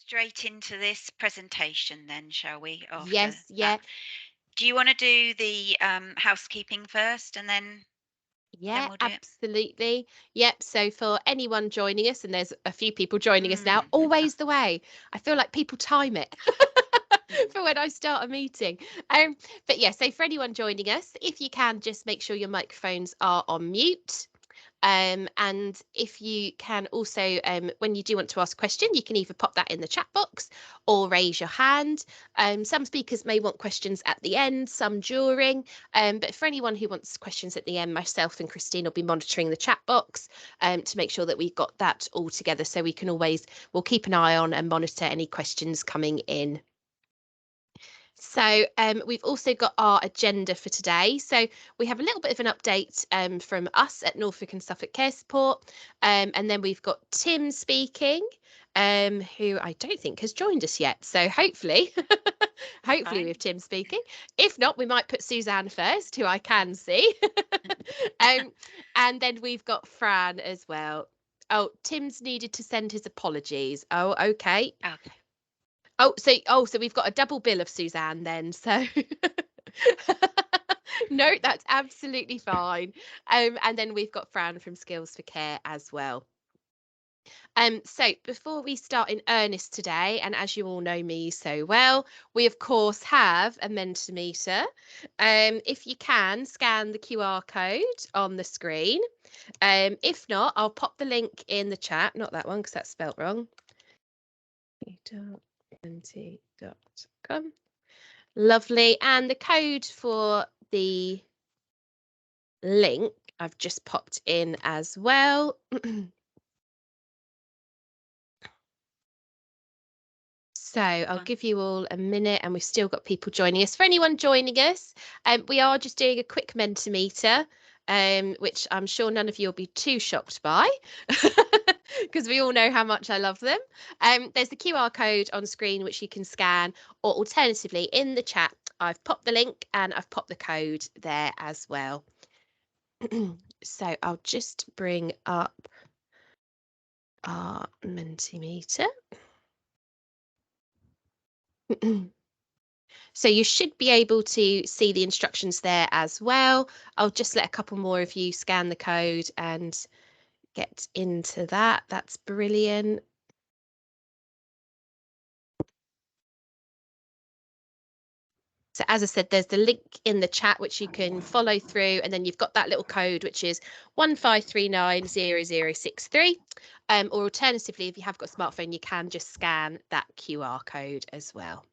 straight into this presentation then, shall we, after Yes, that? yeah, Do you want to do the housekeeping first and then yeah, we'll do it? absolutely. Yep. So for anyone joining us, and there's a few people joining us now, Mm. always the way. I feel like people time it for when I start a meeting. Um, but yeah, so for anyone joining us, if you can just make sure your microphones are on mute. And if you can also, when you do want to ask a question, you can either pop that in the chat box or raise your hand. Some speakers may want questions at the end, some during. But for anyone who wants questions at the end, myself and Christine will be monitoring the chat box to make sure that we've got that all together, so we can we'll keep an eye on and monitor any questions coming in. So we've also got our agenda for today. So we have a little bit of an update from us at Norfolk and Suffolk Care Support. And then we've got Tim speaking, who I don't think has joined us yet. So hopefully, hopefully we have Tim speaking. If not, we might put Suzanne first, who I can see. And then we've got Fran as well. Oh, Tim's needed to send his apologies. Oh, okay. Okay. So we've got a double bill of Suzanne then. So no, that's absolutely fine. And then we've got Fran from Skills for Care as well. So before we start in earnest today, and as you all know me so well, we of course have a Mentimeter. If you can, scan the QR code on the screen. If not, I'll pop the link in the chat. Not that one, because that's spelt wrong. Menti.com. Lovely. And the code for the link I've just popped in as well. So I'll give you all a minute, and we've still got people joining us. For anyone joining us, we are just doing a quick Mentimeter, which I'm sure none of you will be too shocked by, because we all know how much I love them. There's the QR code on screen which you can scan, or alternatively in the chat, I've popped the link and I've popped the code there as well. So I'll just bring up our Mentimeter. So you should be able to see the instructions there as well. I'll just let a couple more of you scan the code and get into that. That's brilliant. So as I said, there's the link in the chat which you can follow through, and then you've got that little code which is 15390063. Or alternatively, if you have got a smartphone, you can just scan that QR code as well.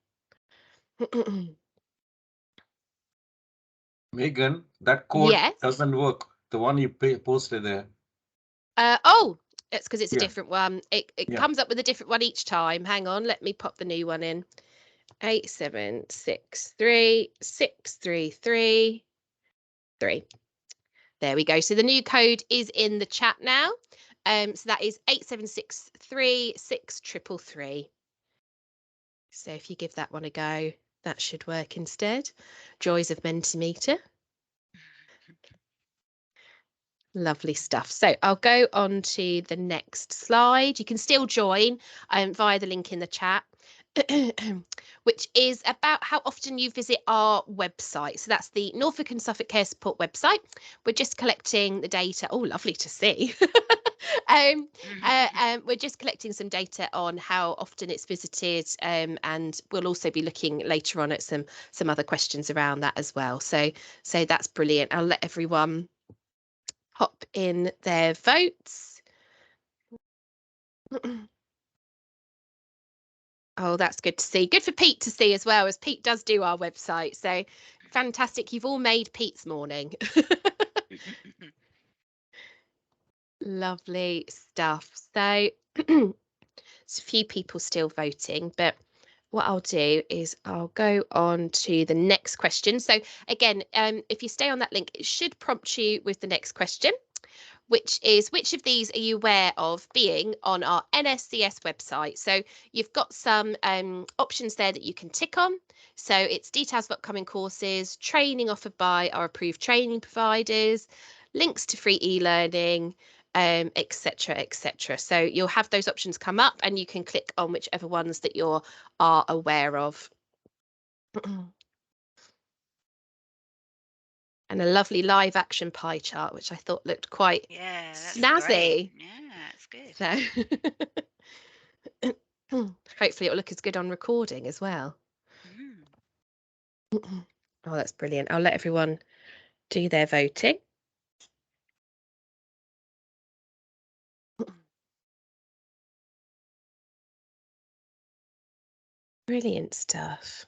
Megan, that code Yes. doesn't work. The one you posted there. Oh, it's because it's a Yeah. different one. It Yeah. comes up with a different one each time. Hang on, let me pop the new one in. 8763633. There we go. So the new code is in the chat now. So that is 8763633. So if you give that one a go, that should work instead. Joys of Mentimeter. Lovely stuff. So I'll go on to the next slide. You can still join via the link in the chat, which is about how often you visit our website. So that's the Norfolk and Suffolk Care Support website. We're just collecting the data. Oh, lovely to see. We're just collecting some data on how often it's visited, and we'll also be looking later on at some other questions around that as well. So that's brilliant. I'll let everyone pop in their votes. Oh, that's good to see. Good for Pete to see as well, as Pete does do our website. So fantastic. You've all made Pete's morning. Lovely stuff. So there's a few people still voting, but what I'll do is I'll go on to the next question. So again, if you stay on that link, it should prompt you with the next question, which is, which of these are you aware of being on our NSCS website? So you've got some options there that you can tick on. So it's details of upcoming courses, training offered by our approved training providers, links to free e-learning, etc, etc. So you'll have those options come up and you can click on whichever ones that you are aware of. And a lovely live action pie chart, which I thought looked quite that's snazzy. great. Yeah, that's good. So hopefully it will look as good on recording as well. Oh, that's brilliant. I'll let everyone do their voting. Brilliant stuff.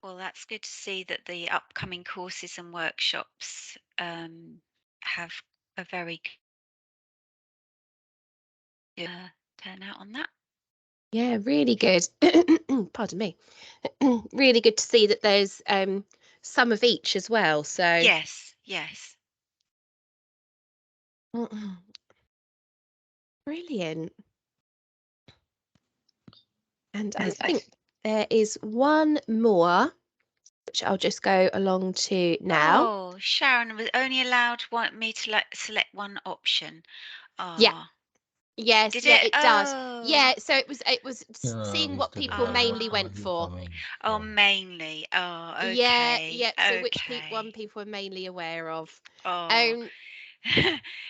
Well, that's good to see that the upcoming courses and workshops have a very good turnout on that. Yeah, really good. Pardon me. Really good to see that there's some of each as well. So Yes. Brilliant. And I think there is one more, which I'll just go along to now. Oh, Sharon was only allowed me to select one option. Yeah. Yes, Did yeah, it? it does. Yeah, Oh. so it was seeing what people mainly went for. Oh, mainly. Oh, okay. Yeah. So which one people are mainly aware of. Oh.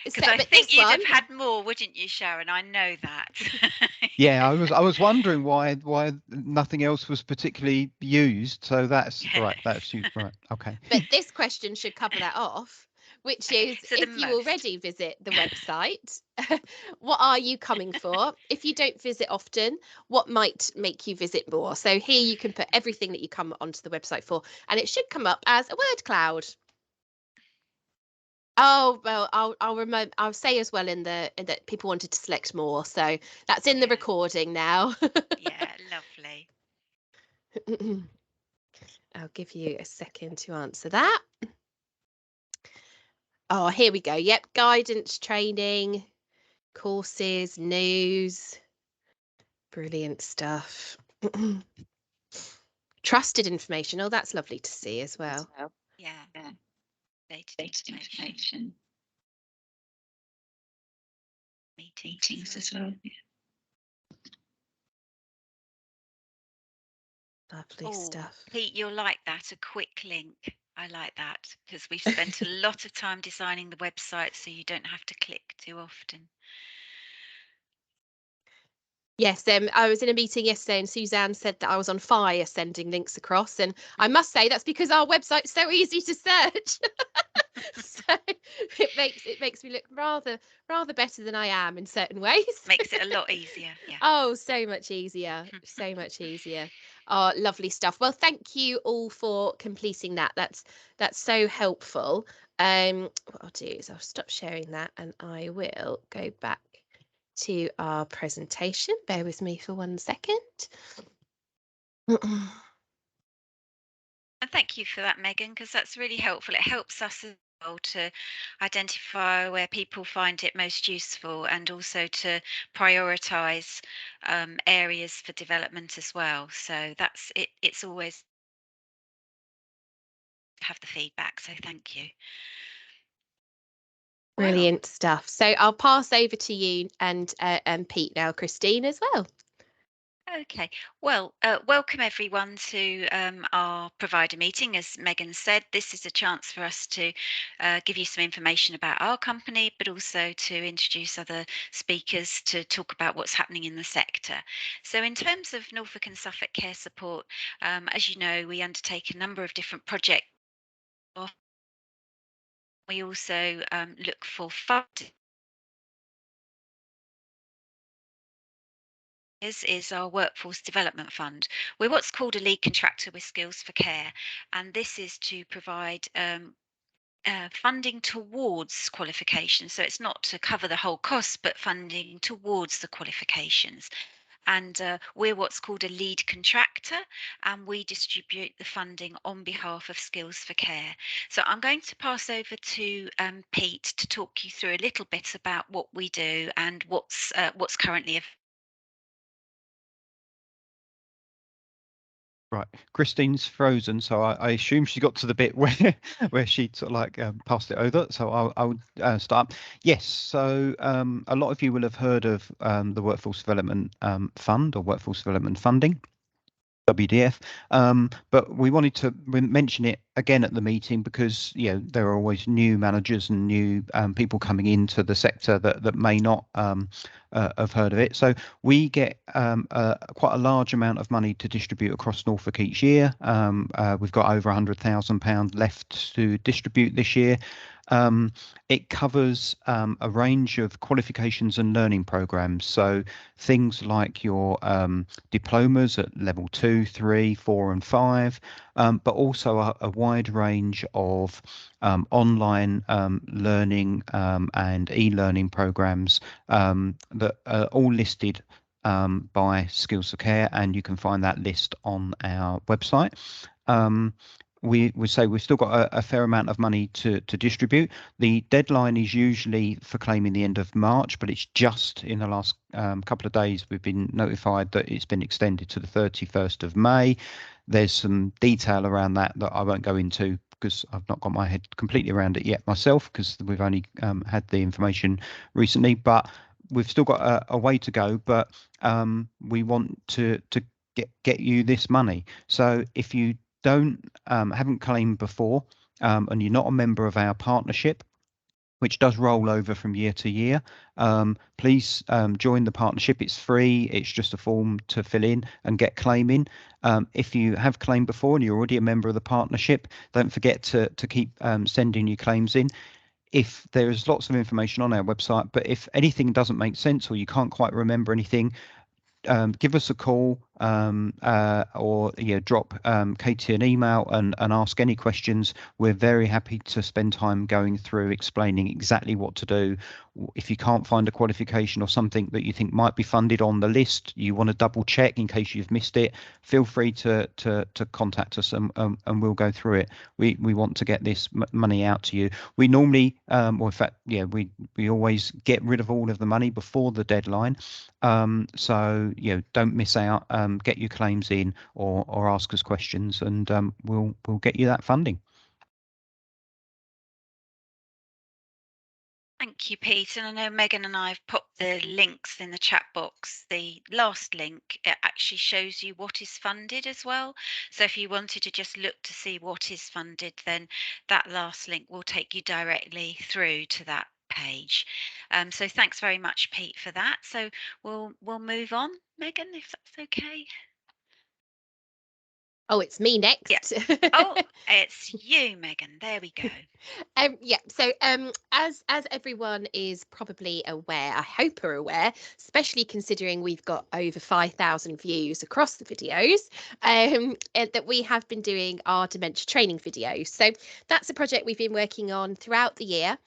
Because I but think this you'd one, have had more, wouldn't you, Sharon? I know that. Yeah, I was wondering why nothing else was particularly used. So that's right. That's used right. Okay. but this question should cover that off, which is So the if you most. already visit the website, what are you coming for? If you don't visit often, what might make you visit more? So here you can put everything that you come onto the website for, and it should come up as a word cloud. Oh, well, I'll say as well that people wanted to select more, so that's in the recording now. Yeah, lovely. I'll give you a second to answer that. Oh, here we go. Yep, guidance, training, courses, news. Brilliant stuff. Trusted information. Oh, that's lovely to see as well. Yeah. Data information. Meetings as well. Lovely stuff. Pete, you'll like that. A quick link. I like that because we've spent a lot of time designing the website so you don't have to click too often. Yes, I was in a meeting yesterday and Suzanne said that I was on fire sending links across, and I must say that's because our website's so easy to search. So it makes me look rather better than I am in certain ways. Makes it a lot easier. Yeah. Oh, so much easier. So much easier. Oh, lovely stuff. Well, thank you all for completing that. That's so helpful. What I'll do is I'll stop sharing that and I will go back to our presentation. Bear with me for 1 second. And thank you for that, Megan, because that's really helpful. It helps us as well to identify where people find it most useful and also to prioritise areas for development as well. So that's it. It's always have the feedback. So thank you. Brilliant stuff. So I'll pass over to you and Pete now, Christine as well. Okay, well, welcome everyone to our provider meeting. As Megan said, this is a chance for us to give you some information about our company, but also to introduce other speakers to talk about what's happening in the sector. So in terms of Norfolk and Suffolk Care Support, as you know, we undertake a number of different projects. We also look for funding. Is our Workforce Development Fund. We're what's called a lead contractor with Skills for Care, and this is to provide funding towards qualifications. So it's not to cover the whole cost, but funding towards the qualifications. And we're what's called a lead contractor, and we distribute the funding on behalf of Skills for Care. So I'm going to pass over to Pete to talk you through a little bit about what we do and what's currently available. Right, Christine's frozen, so I assume she got to the bit where she sort of like passed it over. So I'll start. Yes, so a lot of you will have heard of the Workforce Development Fund or Workforce Development Funding, WDF, but we wanted to mention it again at the meeting because there are always new managers and new people coming into the sector that may not have heard of it. So we get quite a large amount of money to distribute across Norfolk each year. We've got over £100,000 left to distribute this year. It covers a range of qualifications and learning programs. So things like your diplomas at level 2, 3, 4 and 5, but also a wide range of online learning and e-learning programs that are all listed by Skills for Care, and you can find that list on our website. We say we've still got a fair amount of money to distribute. The deadline is usually for claiming the end of March, but it's just in the last couple of days we've been notified that it's been extended to the 31st of May. There's some detail around that I won't go into because I've not got my head completely around it yet myself, because we've only had the information recently, but we've still got a way to go. But we want to get you this money. So if you haven't claimed before and you're not a member of our partnership, which does roll over from year to year, please join the partnership. It's free. It's just a form to fill in and get claiming. If you have claimed before and you're already a member of the partnership, don't forget to keep sending your claims in. If there is lots of information on our website, but if anything doesn't make sense or you can't quite remember anything, give us a call or drop Katie an email and ask any questions. We're very happy to spend time going through explaining exactly what to do. If you can't find a qualification or something that you think might be funded on the list, you want to double check in case you've missed it, feel free to contact us and we'll go through it. We want to get this money out to you. We normally, or in fact, we always get rid of all of the money before the deadline. So don't miss out. Get your claims in or ask us questions, and we'll get you that funding. Thank you, Pete. And I know Megan and I have put the links in the chat box. The last link, it actually shows you what is funded as well. So if you wanted to just look to see what is funded, then that last link will take you directly through to that page. So thanks very much, Pete, for that. So we'll move on, Megan, if that's okay. Oh, it's me next. Yeah. Oh, it's you, Megan. There we go. So as everyone is probably aware, I hope are aware, especially considering we've got over 5,000 views across the videos, that we have been doing our dementia training videos. So that's a project we've been working on throughout the year,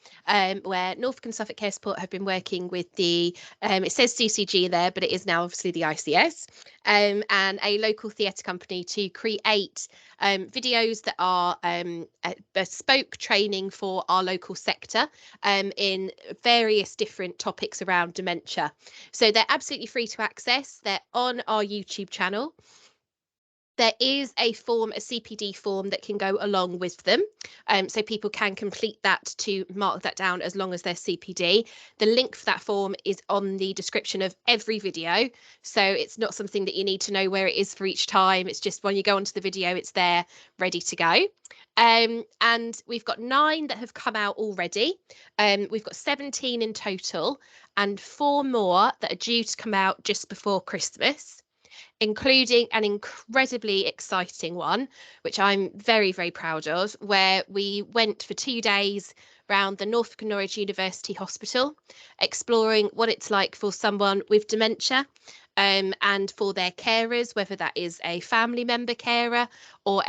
where Norfolk and Suffolk Care Support have been working with the, it says CCG there, but it is now obviously the ICS, and a local theatre company to create videos that are bespoke training for our local sector in various different topics around dementia. So they're absolutely free to access. They're on our YouTube channel. There is a form, a CPD form that can go along with them. So people can complete that to mark that down as long as they're CPD. The link for that form is on the description of every video. So it's not something that you need to know where it is for each time. It's just when you go onto the video, it's there ready to go. And we've got 9 that have come out already. We've got 17 in total and 4 more that are due to come out just before Christmas, including an incredibly exciting one, which I'm very, very proud of, where we went for 2 days around the Norfolk and Norwich University Hospital, exploring what it's like for someone with dementia and for their carers, whether that is a family member carer or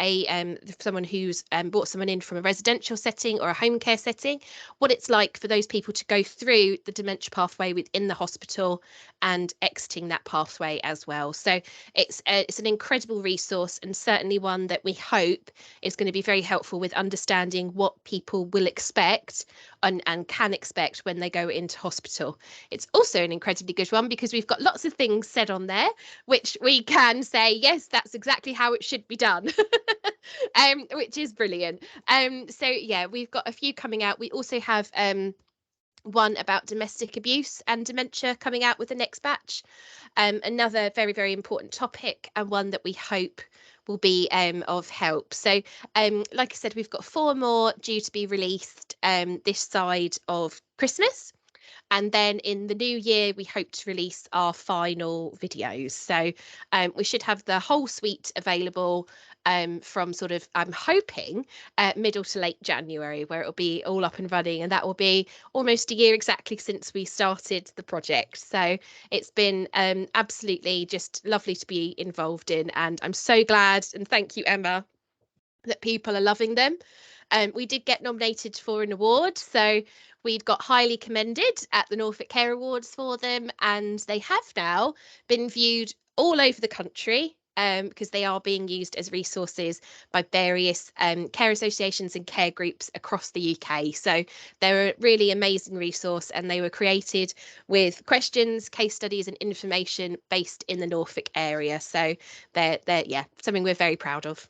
someone who's brought someone in from a residential setting or a home care setting, what it's like for those people to go through the dementia pathway within the hospital and exiting that pathway as well. So it's an incredible resource, and certainly one that we hope is going to be very helpful with understanding what people will expect and can expect when they go into hospital. It's also an incredibly good one because we've got lots of things said on there which we can say, yes, that's exactly how it should be done. Which is brilliant. So yeah, we've got a few coming out. We also have one about domestic abuse and dementia coming out with the next batch. Another very, very important topic, and one that we hope will be of help. So like I said, we've got 4 more due to be released this side of Christmas. And then in the new year, we hope to release our final videos. So we should have the whole suite available from sort of, I'm hoping, middle to late January, where it'll be all up and running. And that will be almost a year exactly since we started the project. So it's been absolutely just lovely to be involved in. And I'm so glad, and thank you, Emma, that people are loving them. We did get nominated for an award, so we'd got highly commended at the Norfolk Care Awards for them, and they have now been viewed all over the country because they are being used as resources by various care associations and care groups across the UK. So they're a really amazing resource, and they were created with questions, case studies and information based in the Norfolk area. So they're yeah, something we're very proud of.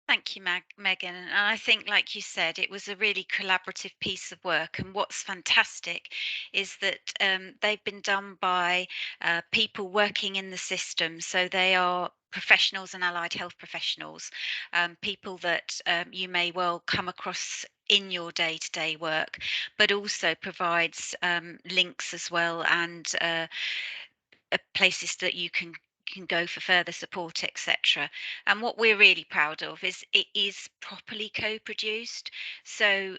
Thank you, Megan. And I think, like you said, it was a really collaborative piece of work. And what's fantastic is that they've been done by people working in the system. So they are professionals and allied health professionals, people that you may well come across in your day-to-day work, but also provides links as well, and places that you can go for further support, etc. And what we're really proud of is it is properly co-produced. So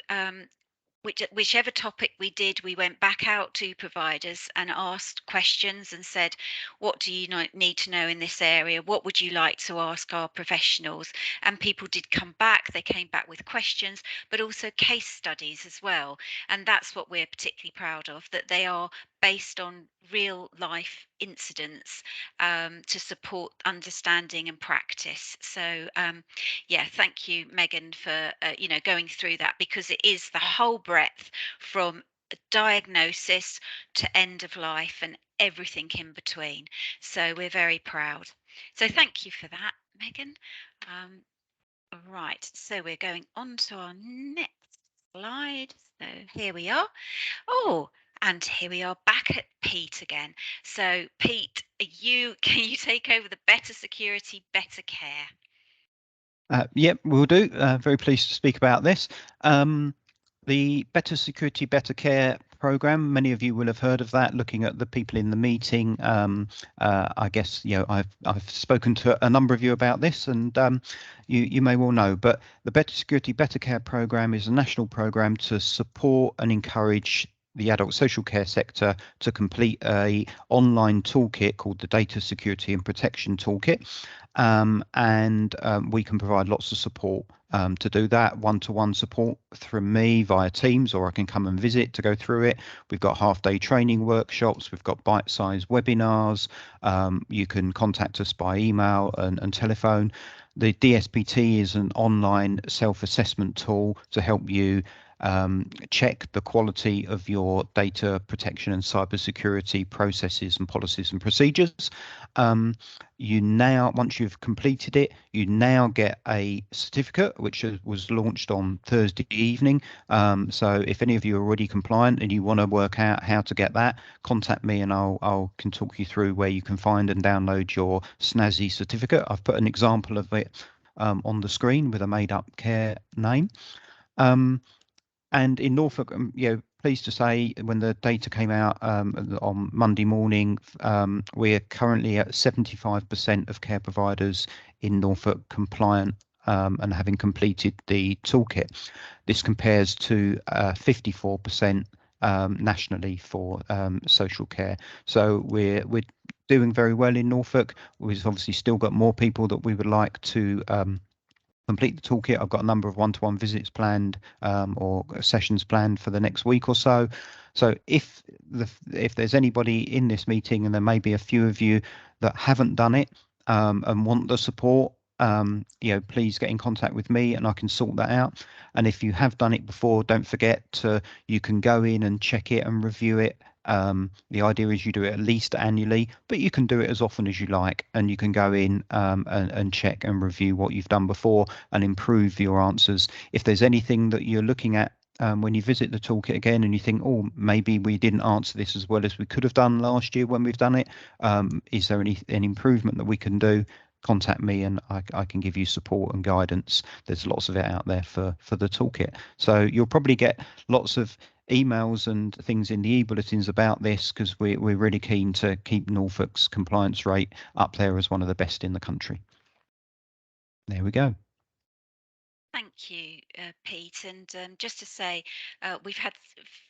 whichever topic we did, we went back out to providers and asked questions and said, what do you need to know in this area? What would you like to ask our professionals? And people did come back. They came back with questions, but also case studies as well. And that's what we're particularly proud of, that they are based on real life incidents to support understanding and practice. So yeah, thank you, Megan, for going through that, because it is the whole breadth from diagnosis to end of life and everything in between. So we're very proud. So thank you for that, Megan. Right, so we're going on to our next slide. So here we are. Oh, and here we are back at Pete again. So Pete, can you take over the Better Security, Better Care? Yep, we'll do. Very pleased to speak about this. The Better Security, Better Care program, many of you will have heard of that, looking at the people in the meeting. I guess, I've spoken to a number of you about this, and you may well know, but the Better Security, Better Care program is a national program to support and encourage the adult social care sector to complete a online toolkit called the Data Security and Protection Toolkit. We can provide lots of support to do that, one-to-one support from me via Teams, or I can come and visit to go through it. We've got half-day training workshops, we've got bite-sized webinars, you can contact us by email and telephone. The DSPT is an online self-assessment tool to help you check the quality of your data protection and cybersecurity processes and policies and procedures. You now, once you've completed it, you now get a certificate which was launched on Thursday evening. So if any of you are already compliant and you want to work out how to get that, contact me and I can talk you through where you can find and download your snazzy certificate. I've put an example of it on the screen with a made-up care name. And in Norfolk, pleased to say, when the data came out on Monday morning, we're currently at 75% of care providers in Norfolk compliant and having completed the toolkit. This compares to 54% nationally for social care. So we're doing very well in Norfolk. We've obviously still got more people that we would like to complete the toolkit. I've got a number of one-to-one visits planned or sessions planned for the next week or so. So if there's anybody in this meeting, and there may be a few of you that haven't done it and want the support, please get in contact with me and I can sort that out. And if you have done it before, don't forget you can go in and check it and review it. The idea is you do it at least annually, but you can do it as often as you like, and you can go in and check and review what you've done before and improve your answers. If there's anything that you're looking at when you visit the toolkit again and you think, oh, maybe we didn't answer this as well as we could have done last year when we've done it, is there any improvement that we can do? Contact me and I can give you support and guidance. There's lots of it out there for the toolkit. So you'll probably get lots of emails and things in the e-bulletins about this, because we're really keen to keep Norfolk's compliance rate up there as one of the best in the country. There we go. Thank you, Pete. And just to say, we've had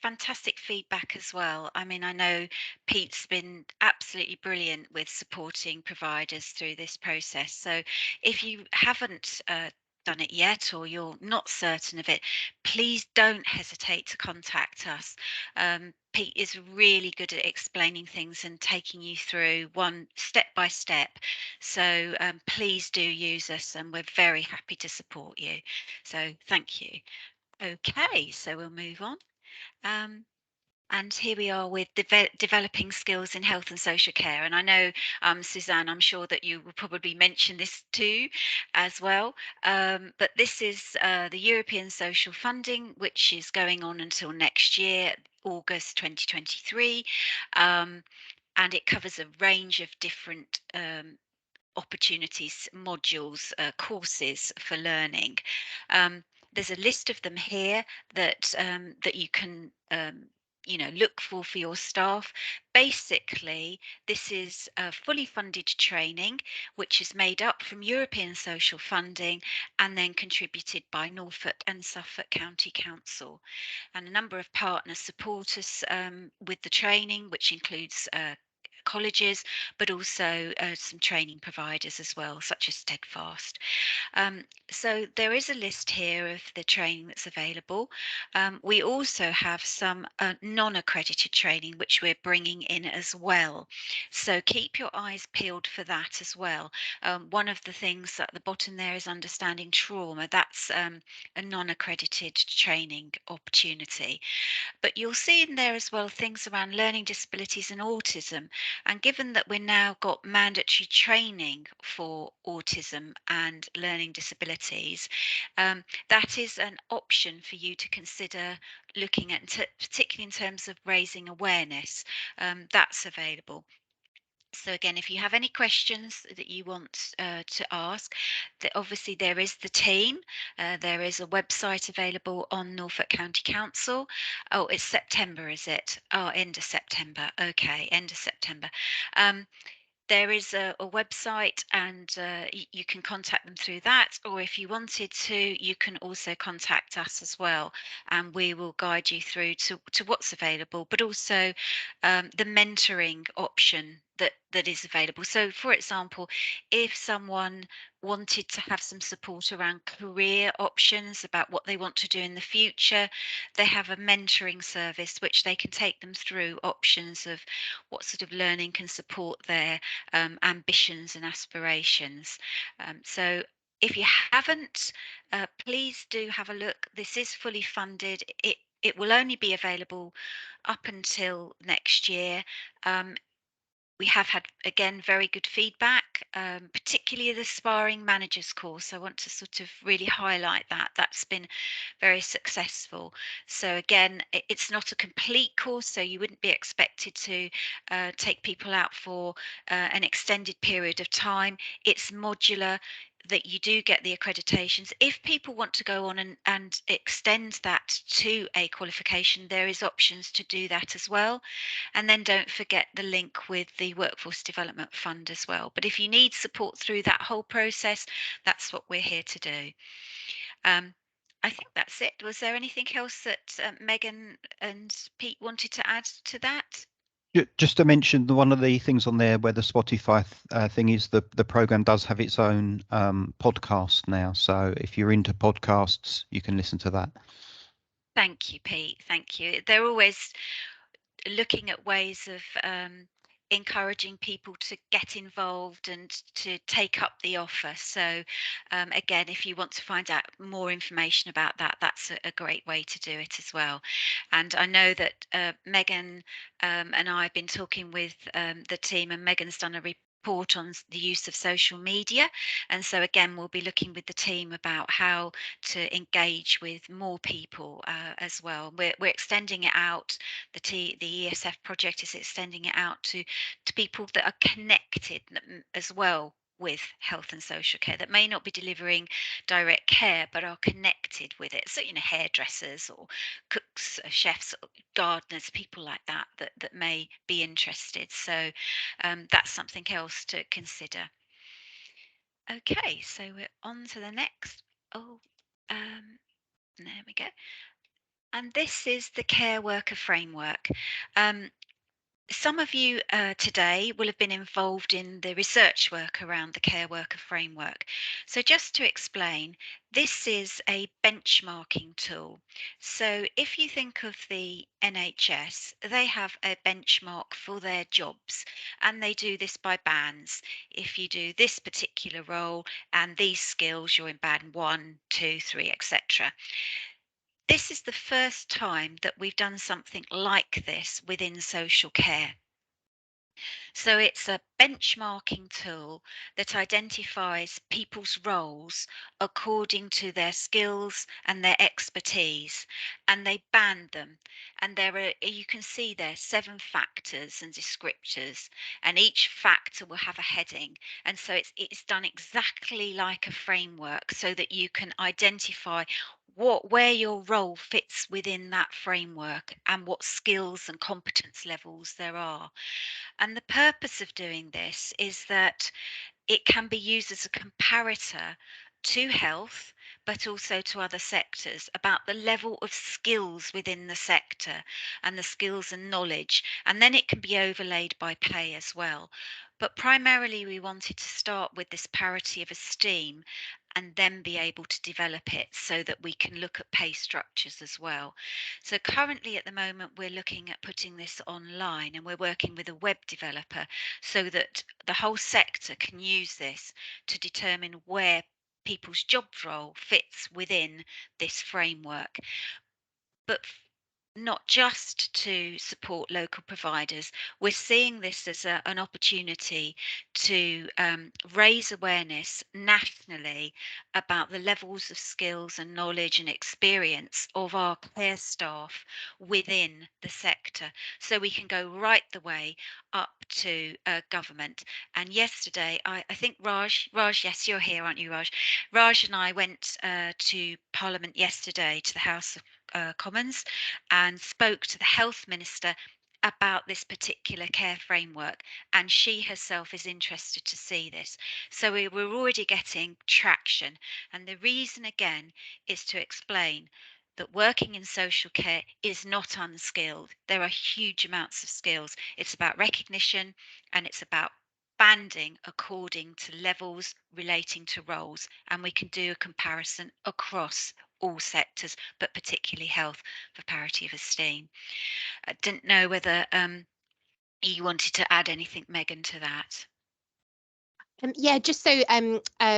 fantastic feedback as well. I mean, I know Pete's been absolutely brilliant with supporting providers through this process. So if you haven't done it yet, or you're not certain of it, please don't hesitate to contact us. Pete is really good at explaining things and taking you through one step by step. So please do use us, and we're very happy to support you. So thank you. Okay, so we'll move on. And here we are with developing skills in health and social care. And I know, Suzanne, I'm sure that you will probably mention this too as well. But this is the European Social Funding, which is going on until next year, August 2023. And it covers a range of different opportunities, modules, courses for learning. There's a list of them here that you can look for your staff. Basically, this is a fully funded training which is made up from European social funding and then contributed by Norfolk and Suffolk County Council. And a number of partners support us with the training, which includes colleges, but also some training providers as well, such as Steadfast. So there is a list here of the training that's available. We also have some non-accredited training which we're bringing in as well. So keep your eyes peeled for that as well. One of the things at the bottom there is understanding trauma. That's a non-accredited training opportunity. But you'll see in there as well things around learning disabilities and autism. And given that we're now got mandatory training for autism and learning disabilities, that is an option for you to consider looking at, particularly in terms of raising awareness. That's available. So again, if you have any questions that you want to ask, obviously there is the team. There is a website available on Norfolk County Council. Oh, it's September, is it? Oh, end of September. Okay, end of September. There is a website, and you can contact them through that, or if you wanted to, you can also contact us as well, and we will guide you through to what's available, but also the mentoring option that is available. So for example, if someone wanted to have some support around career options about what they want to do in the future, they have a mentoring service which they can take them through options of what sort of learning can support their ambitions and aspirations. So if you haven't, please do have a look. This is fully funded. It will only be available up until next year. We have had, again, very good feedback, particularly the Sparring Managers course. I want to sort of really highlight that. That's been very successful. So again, it's not a complete course, so you wouldn't be expected to take people out for an extended period of time. It's modular, that you do get the accreditations. If people want to go on and extend that to a qualification, there is options to do that as well. And then don't forget the link with the Workforce Development Fund as well. But if you need support through that whole process, that's what we're here to do. I think that's it. Was there anything else that Megan and Pete wanted to add to that? Just to mention, one of the things on there where the Spotify thing is, the program does have its own podcast now. So if you're into podcasts, you can listen to that. Thank you, Pete. Thank you. They're always looking at ways of encouraging people to get involved and to take up the offer. So again, if you want to find out more information about that, that's a great way to do it as well. And I know that Megan and I have been talking with the team, and Megan's done a report on the use of social media, and so again we'll be looking with the team about how to engage with more people as well. We're extending it out. The ESF project is extending it out to people that are connected as well with health and social care, that may not be delivering direct care but are connected with it. So, hairdressers or cooks, chefs, gardeners, people like that may be interested. So that's something else to consider. Okay, so we're on to the next. There we go. And this is the Care Worker Framework. Some of you today will have been involved in the research work around the Care Worker Framework. So just to explain, this is a benchmarking tool. So if you think of the NHS, they have a benchmark for their jobs, and they do this by bands. If you do this particular role and these skills, you're in band 1, 2, 3, etc. This is the first time that we've done something like this within social care. So it's a benchmarking tool that identifies people's roles according to their skills and their expertise, and they band them. And you can see there 7 factors and descriptors, and each factor will have a heading. And so it's done exactly like a framework, so that you can identify where your role fits within that framework and what skills and competence levels there are. And the purpose of doing this is that it can be used as a comparator to health, but also to other sectors, about the level of skills within the sector and the skills and knowledge. And then it can be overlaid by pay as well. But primarily, we wanted to start with this parity of esteem and then be able to develop it so that we can look at pay structures as well. So currently at the moment, we're looking at putting this online, and we're working with a web developer so that the whole sector can use this to determine where people's job role fits within this framework. But not just to support local providers, we're seeing this as an opportunity to raise awareness nationally about the levels of skills and knowledge and experience of our care staff within the sector, so we can go right the way up to government. And yesterday, I think Raj, yes, you're here, aren't you, Raj? Raj and I went to Parliament yesterday, to the House of Commons, and spoke to the health minister about this particular care framework, and she herself is interested to see this. So we're already getting traction, and the reason again is to explain that working in social care is not unskilled. There are huge amounts of skills. It's about recognition, and it's about banding according to levels relating to roles, and we can do a comparison across all sectors, but particularly health, for parity of esteem. I didn't know whether you wanted to add anything, Megan, to that. Yeah, just so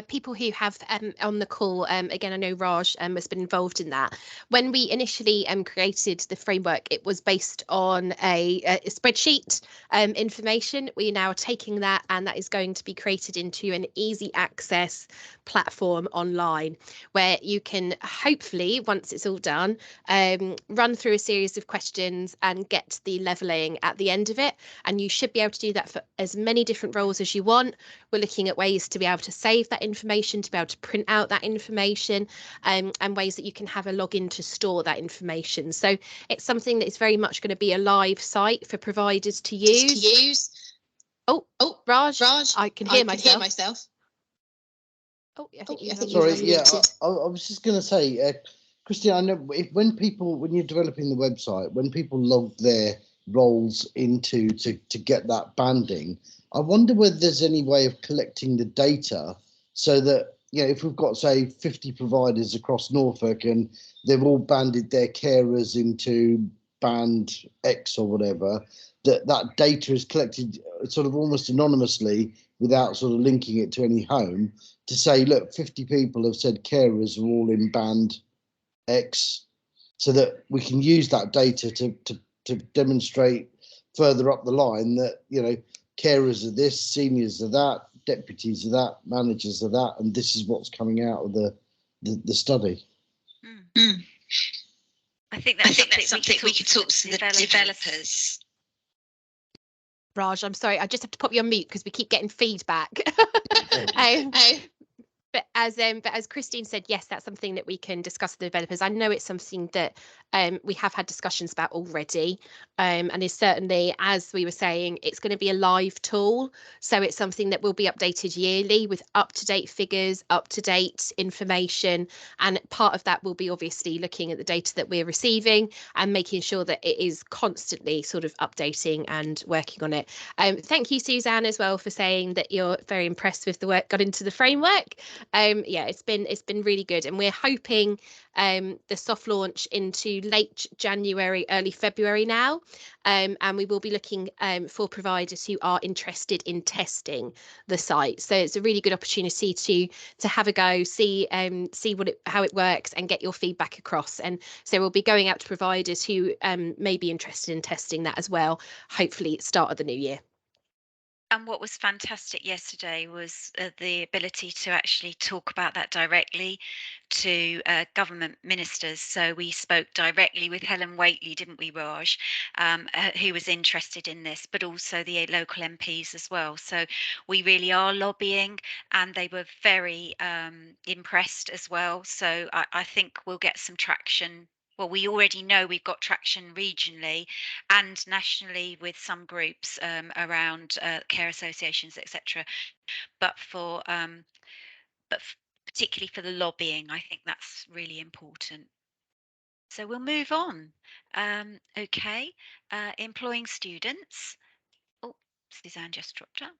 people who have on the call, again, I know Raj has been involved in that. When we initially created the framework, it was based on a spreadsheet information. We are now taking that, and that is going to be created into an easy access platform online, where you can hopefully, once it's all done, run through a series of questions and get the levelling at the end of it. And you should be able to do that for as many different roles as you want. We're looking at ways to be able to save that information, to be able to print out that information, and ways that you can have a login to store that information. So it's something that is very much going to be a live site for providers to use. Oh, Raj, I can hear myself. Oh, I think sorry, yeah, I was just going to say, Christian, I know when you're developing the website, when people log their roles into to get that banding. I wonder whether there's any way of collecting the data so that, you know, if we've got, say, 50 providers across Norfolk and they've all banded their carers into band X or whatever, that data is collected sort of almost anonymously without sort of linking it to any home, to say, look, 50 people have said carers are all in band X, so that we can use that data to demonstrate further up the line that, you know, carers are this, seniors are that, deputies are that, managers are that, and this is what's coming out of the study. Mm. I think that's something we could talk to the developers. Raj, I'm sorry, I just have to pop you on mute because we keep getting feedback. But as Christine said, yes, that's something that we can discuss with the developers. I know it's something that we have had discussions about already, and is certainly, as we were saying, it's going to be a live tool. So it's something that will be updated yearly with up-to-date figures, up-to-date information. And part of that will be obviously looking at the data that we're receiving and making sure that it is constantly sort of updating and working on it. Thank you, Suzanne, as well, for saying that you're very impressed with the work got into the framework. Yeah, it's been really good, and we're hoping the soft launch into late January, early February now, and we will be looking for providers who are interested in testing the site. So it's a really good opportunity to have a go, see how it works, and get your feedback across. And so we'll be going out to providers who may be interested in testing that as well, hopefully at the start of the new year. And what was fantastic yesterday was the ability to actually talk about that directly to government ministers. So we spoke directly with Helen Whately, didn't we, Raj, who was interested in this, but also the local MPs as well. So we really are lobbying, and they were very impressed as well. So I think we'll get some traction. Well, we already know we've got traction regionally and nationally with some groups around care associations, etc. But particularly for the lobbying, I think that's really important. So we'll move on. Okay, employing students. Oh, Suzanne just dropped up.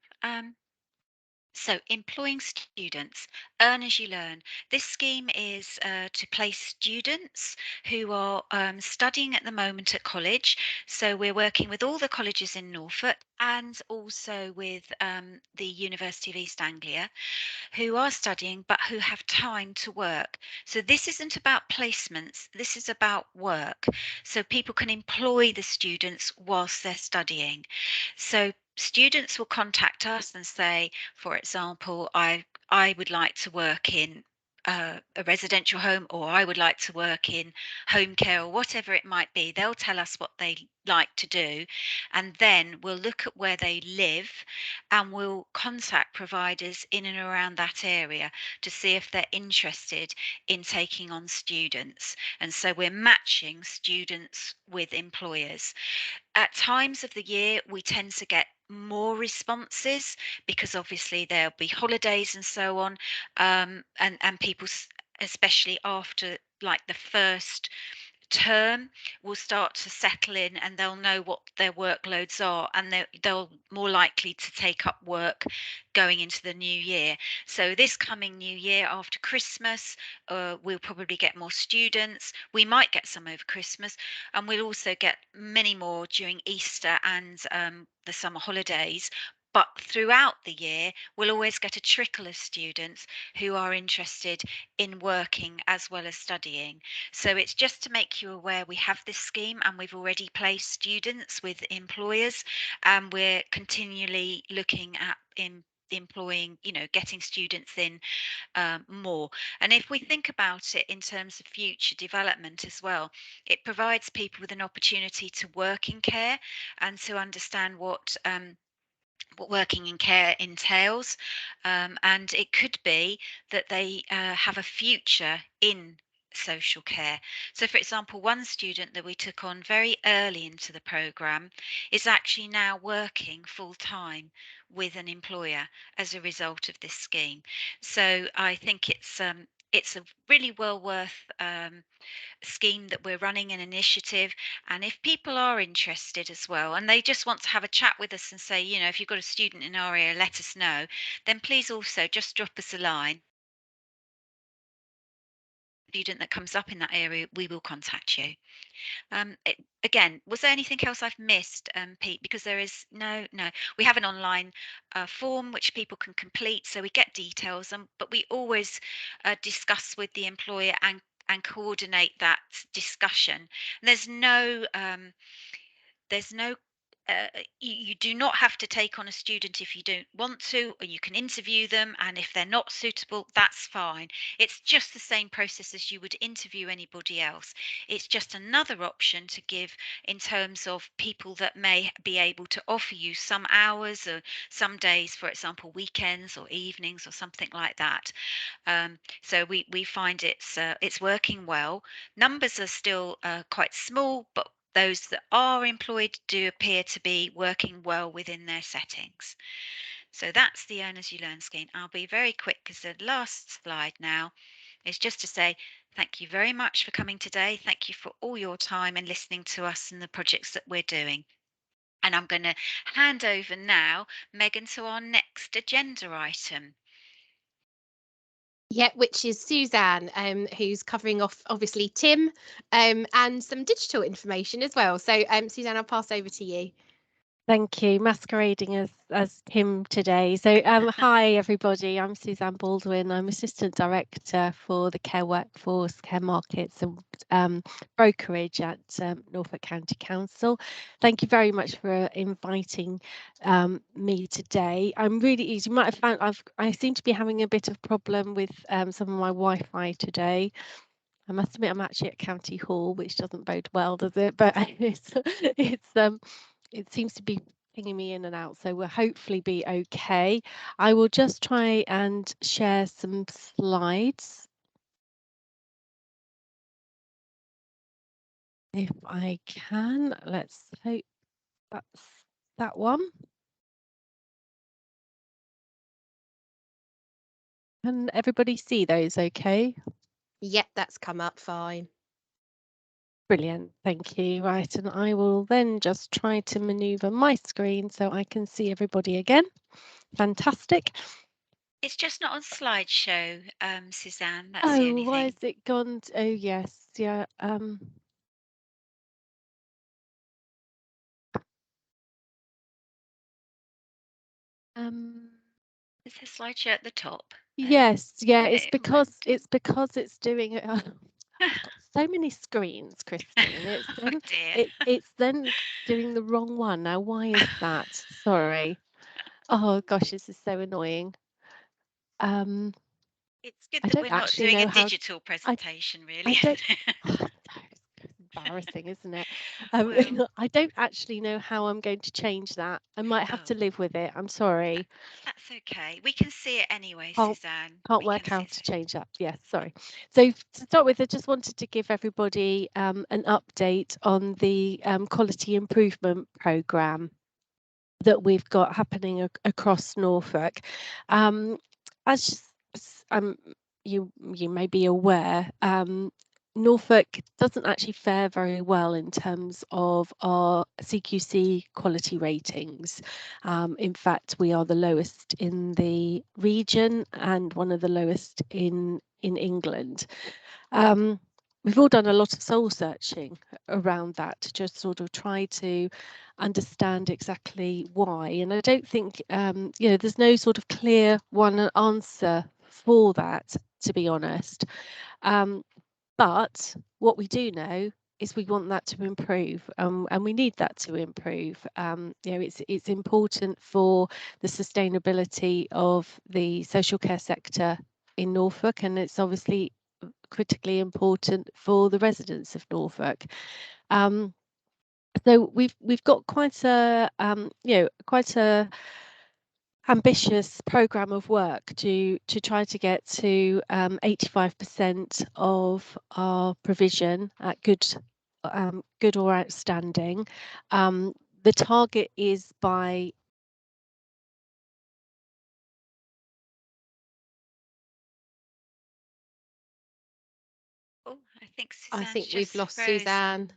So, employing students, earn as you learn. This scheme is to place students who are studying at the moment at college. So, we're working with all the colleges in Norfolk and also with the University of East Anglia, who are studying but who have time to work. So, this isn't about placements, this is about work. So, people can employ the students whilst they're studying. So, students will contact us and say, for example, I would like to work in a residential home, or I would like to work in home care, or whatever it might be. They'll tell us what they like to do, and then we'll look at where they live and we'll contact providers in and around that area to see if they're interested in taking on students. And so we're matching students with employers. At times of the year, we tend to get more responses because obviously there'll be holidays and so on, and people, especially after like the first term, will start to settle in and they'll know what their workloads are, and they'll more likely to take up work going into the new year. So this coming new year after Christmas, we'll probably get more students. We might get some over Christmas, and we'll also get many more during Easter and the summer holidays. But throughout the year, we'll always get a trickle of students who are interested in working as well as studying. So it's just to make you aware we have this scheme, and we've already placed students with employers, and we're continually looking at employing, getting students in more. And if we think about it in terms of future development as well, it provides people with an opportunity to work in care and to understand what working in care entails, and it could be that they have a future in social care. So, for example, one student that we took on very early into the programme is actually now working full time with an employer as a result of this scheme. So I think it's it's a really well worth scheme that we're running, an initiative. And if people are interested as well, and they just want to have a chat with us and say, if you've got a student in our area, let us know, then please also just drop us a line. Student that comes up in that area, we will contact you. Again, was there anything else I've missed, Pete? Because there is no. We have an online form which people can complete, so we get details, but we always discuss with the employer and coordinate that discussion. And there's no you do not have to take on a student if you don't want to, or you can interview them, and if they're not suitable, that's fine. It's just the same process as you would interview anybody else. It's just another option to give in terms of people that may be able to offer you some hours or some days, for example, weekends or evenings or something like that. So we find it's working well. Numbers are still quite small, but those that are employed do appear to be working well within their settings. So that's the Earn As You Learn scheme. I'll be very quick because the last slide now is just to say thank you very much for coming today. Thank you for all your time and listening to us and the projects that we're doing. And I'm going to hand over now, Megan, to our next agenda item. Yeah, which is Suzanne, who's covering off obviously Tim, and some digital information as well. So, Suzanne, I'll pass over to you. Thank you, masquerading as Tim today. So hi everybody, I'm Suzanne Baldwin. I'm Assistant Director for the Care Workforce, Care Markets and Brokerage at Norfolk County Council. Thank you very much for inviting me today. I'm really easy. You might have found I seem to be having a bit of problem with some of my Wi-Fi today. I must admit I'm actually at County Hall, which doesn't bode well, does it? But it seems to be pinging me in and out, so we'll hopefully be okay. I will just try and share some slides. If I can, let's hope that's that one. Can everybody see those okay? Yep, that's come up fine. Brilliant, thank you. Right, and I will then just try to maneuver my screen so I can see everybody again. Fantastic. It's just not on slideshow, Suzanne. That's the only Why thing. has it gone? Oh yes, yeah. Is the slideshow at the top? Yes, yeah. It's It because won't. it's doing it. I've got so many screens, Christine. Oh dear. It's then doing the wrong one. Now, why is that? Sorry. Oh gosh, this is so annoying. It's good I that don't we're not actually doing know a how. digital presentation, I really. don't. It's embarrassing, isn't it? Well, I don't actually know how I'm going to change that. I might have to oh, live with it. I'm sorry. that's okay. We can see it anyway, Can't Suzanne. can't We can work see how it. to change that. Yes, sorry. So to start with, I just wanted to give everybody an update on the quality improvement programme that we've got happening across Norfolk. As you may be aware, Norfolk doesn't actually fare very well in terms of our CQC quality ratings. In fact, we are the lowest in the region and one of the lowest in England. We've all done a lot of soul searching around that to just sort of try to understand exactly why. And I don't think, there's no sort of clear one answer for that, to be honest. But what we do know is we want that to improve, and we need that to improve. It's important for the sustainability of the social care sector in Norfolk, and it's obviously critically important for the residents of Norfolk. So we've got quite a ambitious programme of work to try to get to 85% of our provision at good or outstanding. The target is by think I Suzanne's think we've just lost frozen. Suzanne.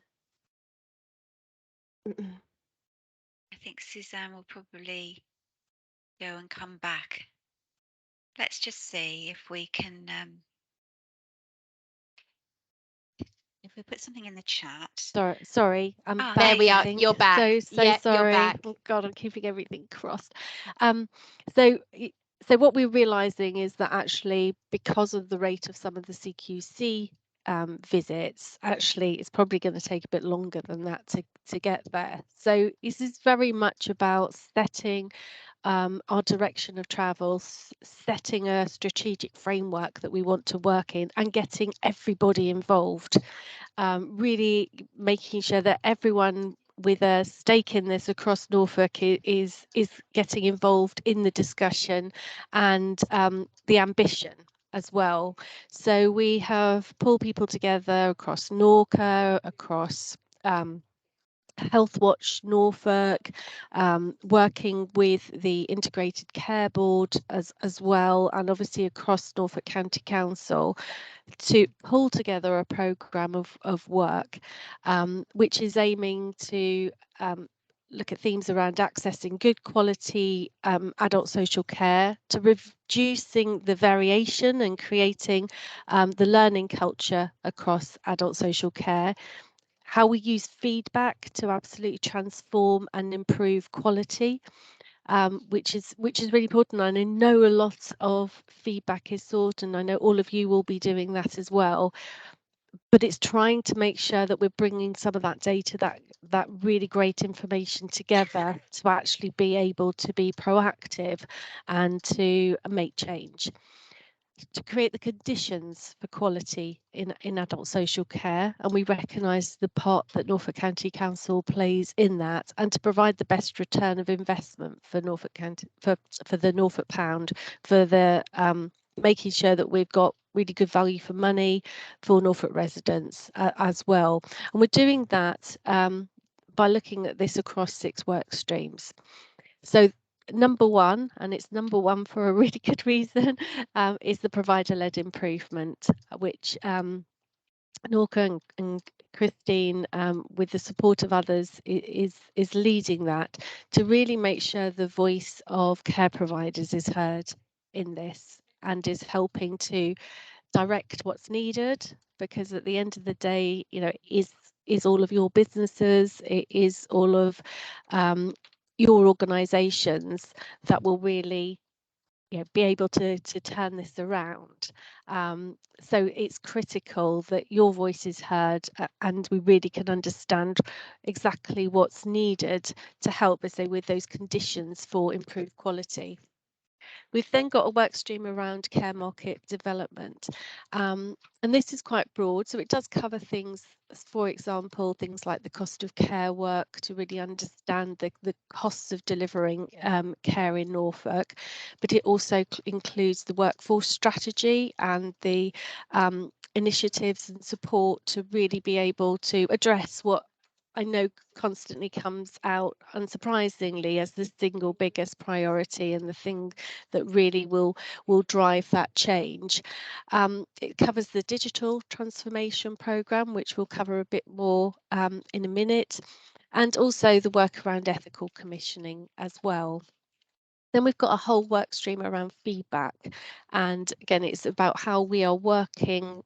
I think Suzanne will probably go and come back. Let's just see if we can. If we put something in the chat. Sorry, I'm Ah, back. There we I are. think. You're back. So Yeah, you're sorry. back. Oh God, I'm keeping everything crossed. So what we're realizing is that actually, because of the rate of some of the CQC visits, actually it's probably going to take a bit longer than that to get there. So this is very much about setting our direction of travel, setting a strategic framework that we want to work in, and getting everybody involved. Really making sure that everyone with a stake in this across Norfolk is getting involved in the discussion and the ambition as well. So we have pulled people together across Norca, across Healthwatch Norfolk, working with the Integrated Care Board as well, and obviously across Norfolk County Council, to pull together a programme of work, which is aiming to look at themes around accessing good quality adult social care, to reducing the variation and creating the learning culture across adult social care, how we use feedback to absolutely transform and improve quality, which is really important. And I know a lot of feedback is sought, and I know all of you will be doing that as well. But it's trying to make sure that we're bringing some of that data, that really great information together to actually be able to be proactive and to make change, to create the conditions for quality in adult social care, and we recognise the part that Norfolk County Council plays in that, and to provide the best return of investment for Norfolk County, for the Norfolk pound, for the making sure that we've got really good value for money for Norfolk residents as well. And we're doing that by looking at this across 6 work streams. So number one, and it's number one for a really good reason, is the provider-led improvement, which Norca and Christine, with the support of others, is leading that, to really make sure the voice of care providers is heard in this and is helping to direct what's needed, because at the end of the day, you know, is all of your businesses, it is all of your organizations that will really, you know, be able to turn this around. So it's critical that your voice is heard, and we really can understand exactly what's needed to help us, say, with those conditions for improved quality. We've then got a work stream around care market development, and this is quite broad, so it does cover things, for example, things like the cost of care work, to really understand the costs of delivering care in Norfolk, but it also includes the workforce strategy and the initiatives and support to really be able to address what I know constantly comes out, unsurprisingly, as the single biggest priority and the thing that really will drive that change. It covers the digital transformation programme, which we'll cover a bit more in a minute, and also the work around ethical commissioning as well. Then we've got a whole work stream around feedback, and again, it's about how we are working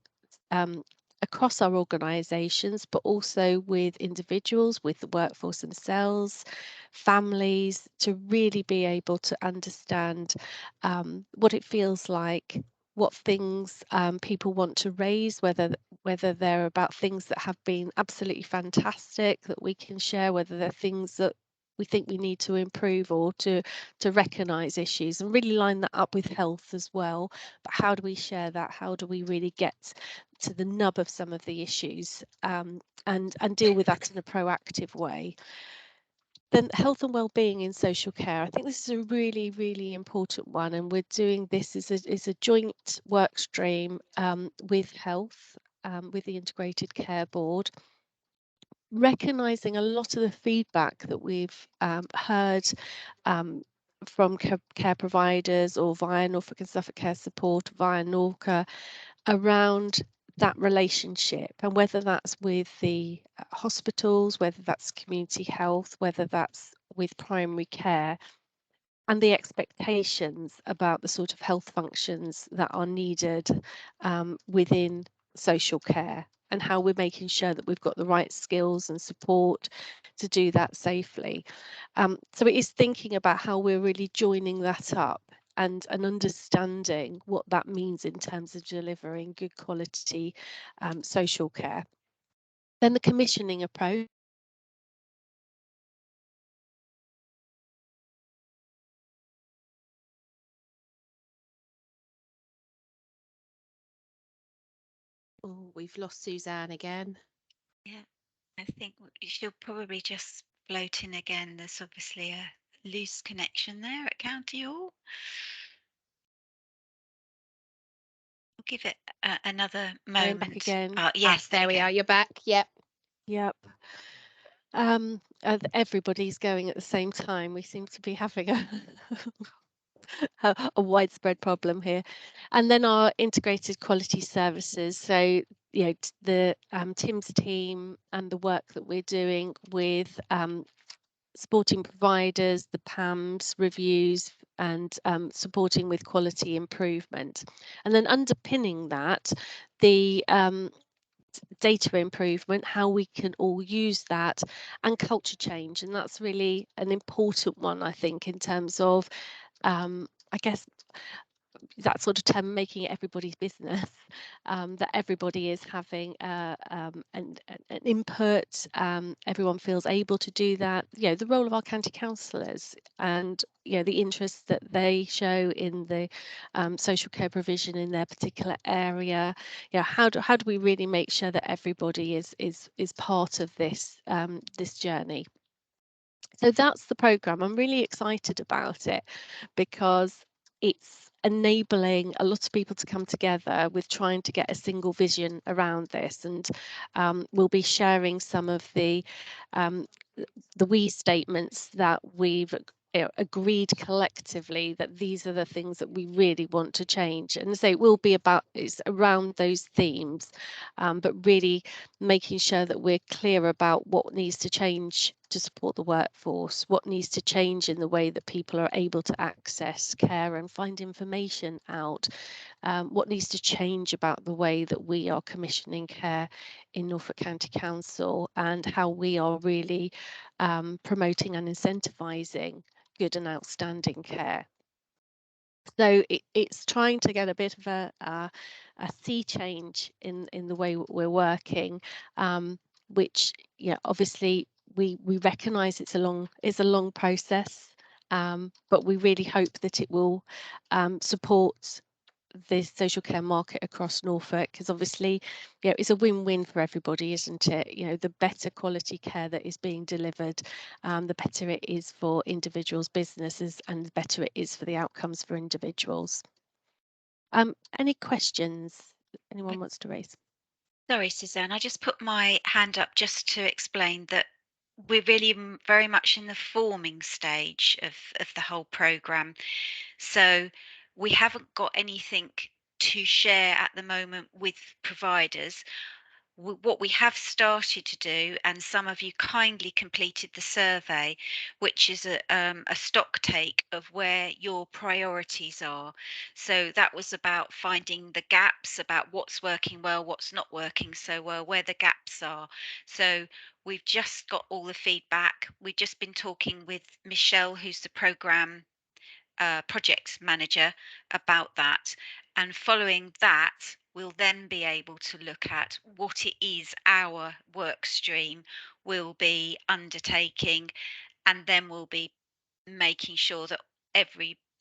across our organisations, but also with individuals, with the workforce themselves, families, to really be able to understand what it feels like, what things people want to raise, whether they're about things that have been absolutely fantastic that we can share, whether they're things that we think we need to improve, or to recognise issues, and really line that up with health as well. But how do we share that? How do we really get to the nub of some of the issues and deal with that in a proactive way? Then health and well-being in social care. I think this is a really, really important one, and we're doing this as a joint work stream with health, with the Integrated Care Board, recognising a lot of the feedback that we've heard from care providers, or via Norfolk and Suffolk Care Support, via Norca, around that relationship, and whether that's with the hospitals, whether that's community health, whether that's with primary care, and the expectations about the sort of health functions that are needed within social care, and how we're making sure that we've got the right skills and support to do that safely. So it is thinking about how we're really joining that up and understanding what that means in terms of delivering good quality social care. Then the commissioning approach. Oh, we've lost Suzanne again. Yeah, I think she'll probably just float in again. There's obviously a loose connection there at County Hall. We'll give it another moment. Back again. Yes, there we are. You're back. Yep. Yep. Everybody's going at the same time. We seem to be having a widespread problem here. And then our integrated quality services. So, you know, the Tim's team and the work that we're doing with supporting providers, the PAMS reviews, and supporting with quality improvement. And then underpinning that, the data improvement, how we can all use that, and culture change. And that's really an important one, I think, in terms of, I guess, that sort of term, making it everybody's business, that everybody is having an input, everyone feels able to do that. You know, the role of our county councillors, and you know, the interest that they show in the social care provision in their particular area. You know, how do we really make sure that everybody is part of this this journey? So that's the programme. I'm really excited about it because it's enabling a lot of people to come together with trying to get a single vision around this, and we'll be sharing some of the we statements that we've agreed collectively that these are the things that we really want to change. And so it will be about, it's around those themes, but really making sure that we're clear about what needs to change to support the workforce, what needs to change in the way that people are able to access care and find information out, what needs to change about the way that we are commissioning care in Norfolk County Council, and how we are really promoting and incentivising good and outstanding care. So it's trying to get a bit of a sea change in the way we're working, which, yeah, obviously we recognise it's a long process, but we really hope that it will support the social care market across Norfolk, because obviously, you know, it's a win-win for everybody, isn't it? You know, the better quality care that is being delivered, the better it is for individuals, businesses, and the better it is for the outcomes for individuals. Any questions anyone wants to raise? Sorry, Suzanne, I just put my hand up just to explain that we're really very much in the forming stage of the whole programme. So we haven't got anything to share at the moment with providers. What we have started to do, and some of you kindly completed the survey, which is a stock take of where your priorities are. So that was about finding the gaps, about what's working well, what's not working so well, where the gaps are. So we've just got all the feedback. We've just been talking with Michelle, who's the programme project manager, about that, and following that we'll then be able to look at what it is our work stream will be undertaking, and then we'll be making sure that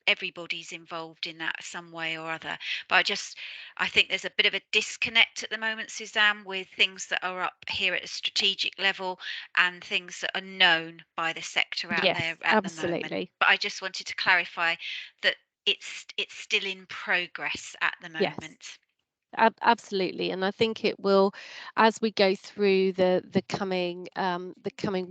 everybody's involved in that some way or other. But I think there's a bit of a disconnect at the moment, Suzanne, with things that are up here at a strategic level and things that are known by the sector out there at the moment. Absolutely. But I just wanted to clarify that it's still in progress at the moment. Yes. Absolutely, and I think it will, as we go through the coming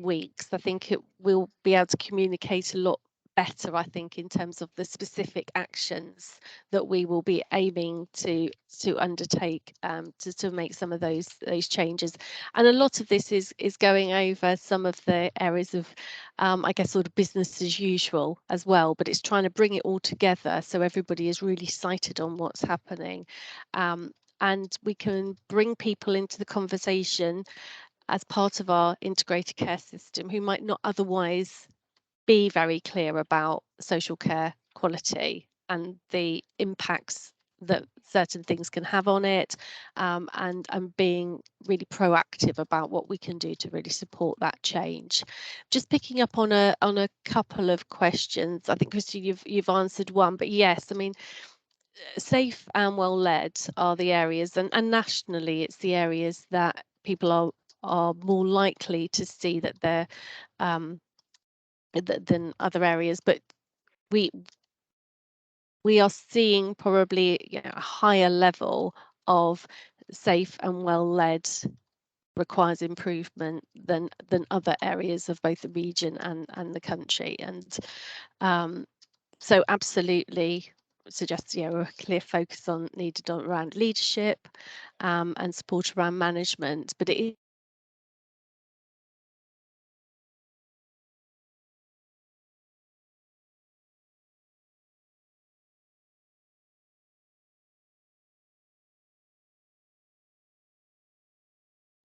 weeks, I think it will be able to communicate a lot better, I think, in terms of the specific actions that we will be aiming to undertake to make some of those changes. And a lot of this is going over some of the areas of I guess sort of business as usual as well, but it's trying to bring it all together so everybody is really sighted on what's happening, and we can bring people into the conversation as part of our integrated care system who might not otherwise be very clear about social care quality and the impacts that certain things can have on it, and being really proactive about what we can do to really support that change. Just picking up on a couple of questions. I think, Christy, you've answered one, but yes, I mean, safe and well led are the areas, and nationally it's the areas that people are more likely to see that they're than other areas, but we are seeing probably, you know, a higher level of safe and well led requires improvement than other areas of both the region and the country. And so absolutely suggests, you know, a clear focus on needed around leadership and support around management, but it is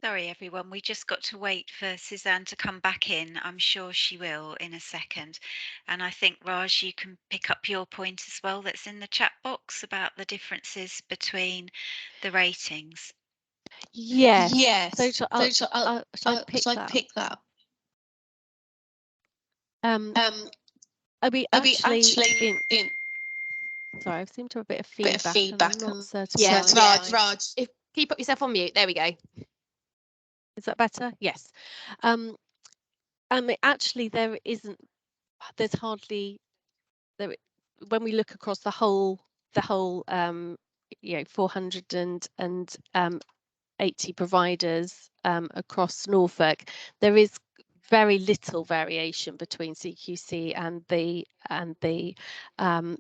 Sorry, everyone. We just got to wait for Suzanne to come back in. I'm sure she will in a second. And I think, Raj, you can pick up your point as well that's in the chat box about the differences between the ratings. yes. So So shall I pick so I that? pick that. I mean, Are we actually in sorry, I seem to have a bit of bit of feedback? and I'm not certain Yes, why. Raj. If can you put yourself on mute? There we go. Is that better? Yes. Actually, there's hardly there when we look across the whole you know, 480 providers across Norfolk, there is very little variation between CQC and the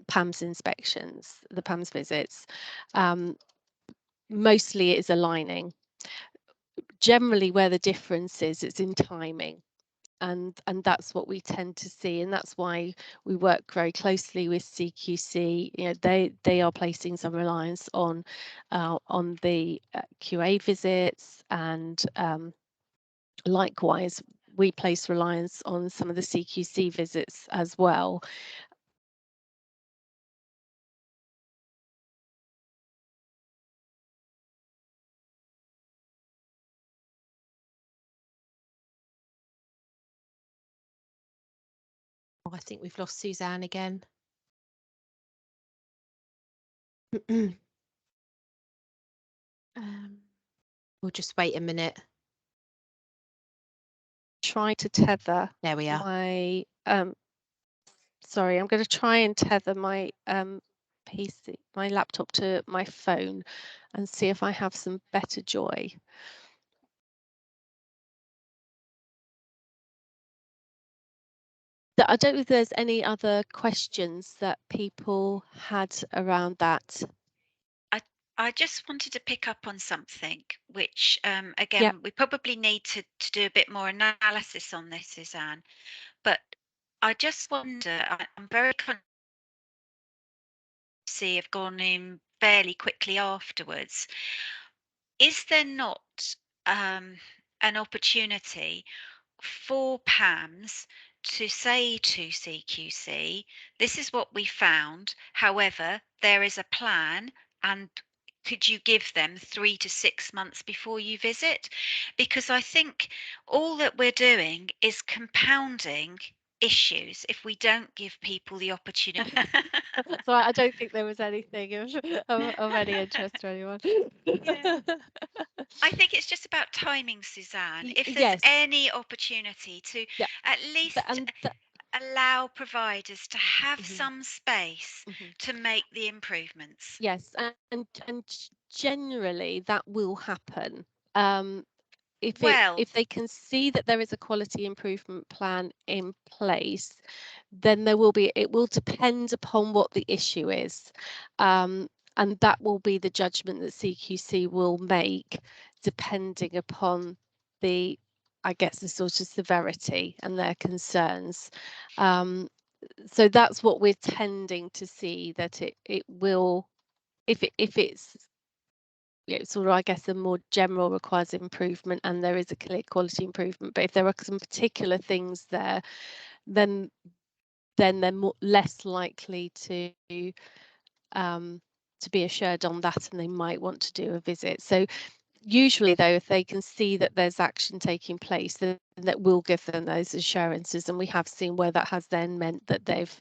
PAMS inspections, the PAMS visits. Mostly it is aligning. Generally, where the difference is, it's in timing. And that's what we tend to see, and that's why we work very closely with CQC. You know, they are placing some reliance on the QA visits, and likewise we place reliance on some of the CQC visits as well. Oh, I think we've lost Suzanne again. We'll just wait a minute. Try to tether There we are. my sorry, I'm going to try and tether my PC, my laptop to my phone, and see if I have some better joy. I don't know if there's any other questions that people had around that. I just wanted to pick up on something which, again, Yep. we probably need to do a bit more analysis on this, Suzanne. But I just wonder, I'm very conscious have gone in fairly quickly afterwards. Is there not an opportunity for PAMS to say to CQC, this is what we found. However, there is a plan, and could you give them 3 to 6 months before you visit? Because I think all that we're doing is compounding issues if we don't give people the opportunity. So I don't think there was anything of any interest to anyone. Yeah. I think it's just about timing, Suzanne. If there's Yes. any opportunity to Yeah. at least allow providers to have some space to make the improvements. Yes, and generally that will happen. Well, if they can see that there is a quality improvement plan in place, then it will depend upon what the issue is, and that will be the judgment that CQC will make depending upon the, I guess, the sort of severity and their concerns. So that's what we're tending to see, that it will, if it's, you know, sort of, I guess, a more general requires improvement and there is a clear quality improvement, but if there are some particular things there, then they're less likely to be assured on that, and they might want to do a visit. So usually though, if they can see that there's action taking place, then that will give them those assurances, and we have seen where that has then meant that they've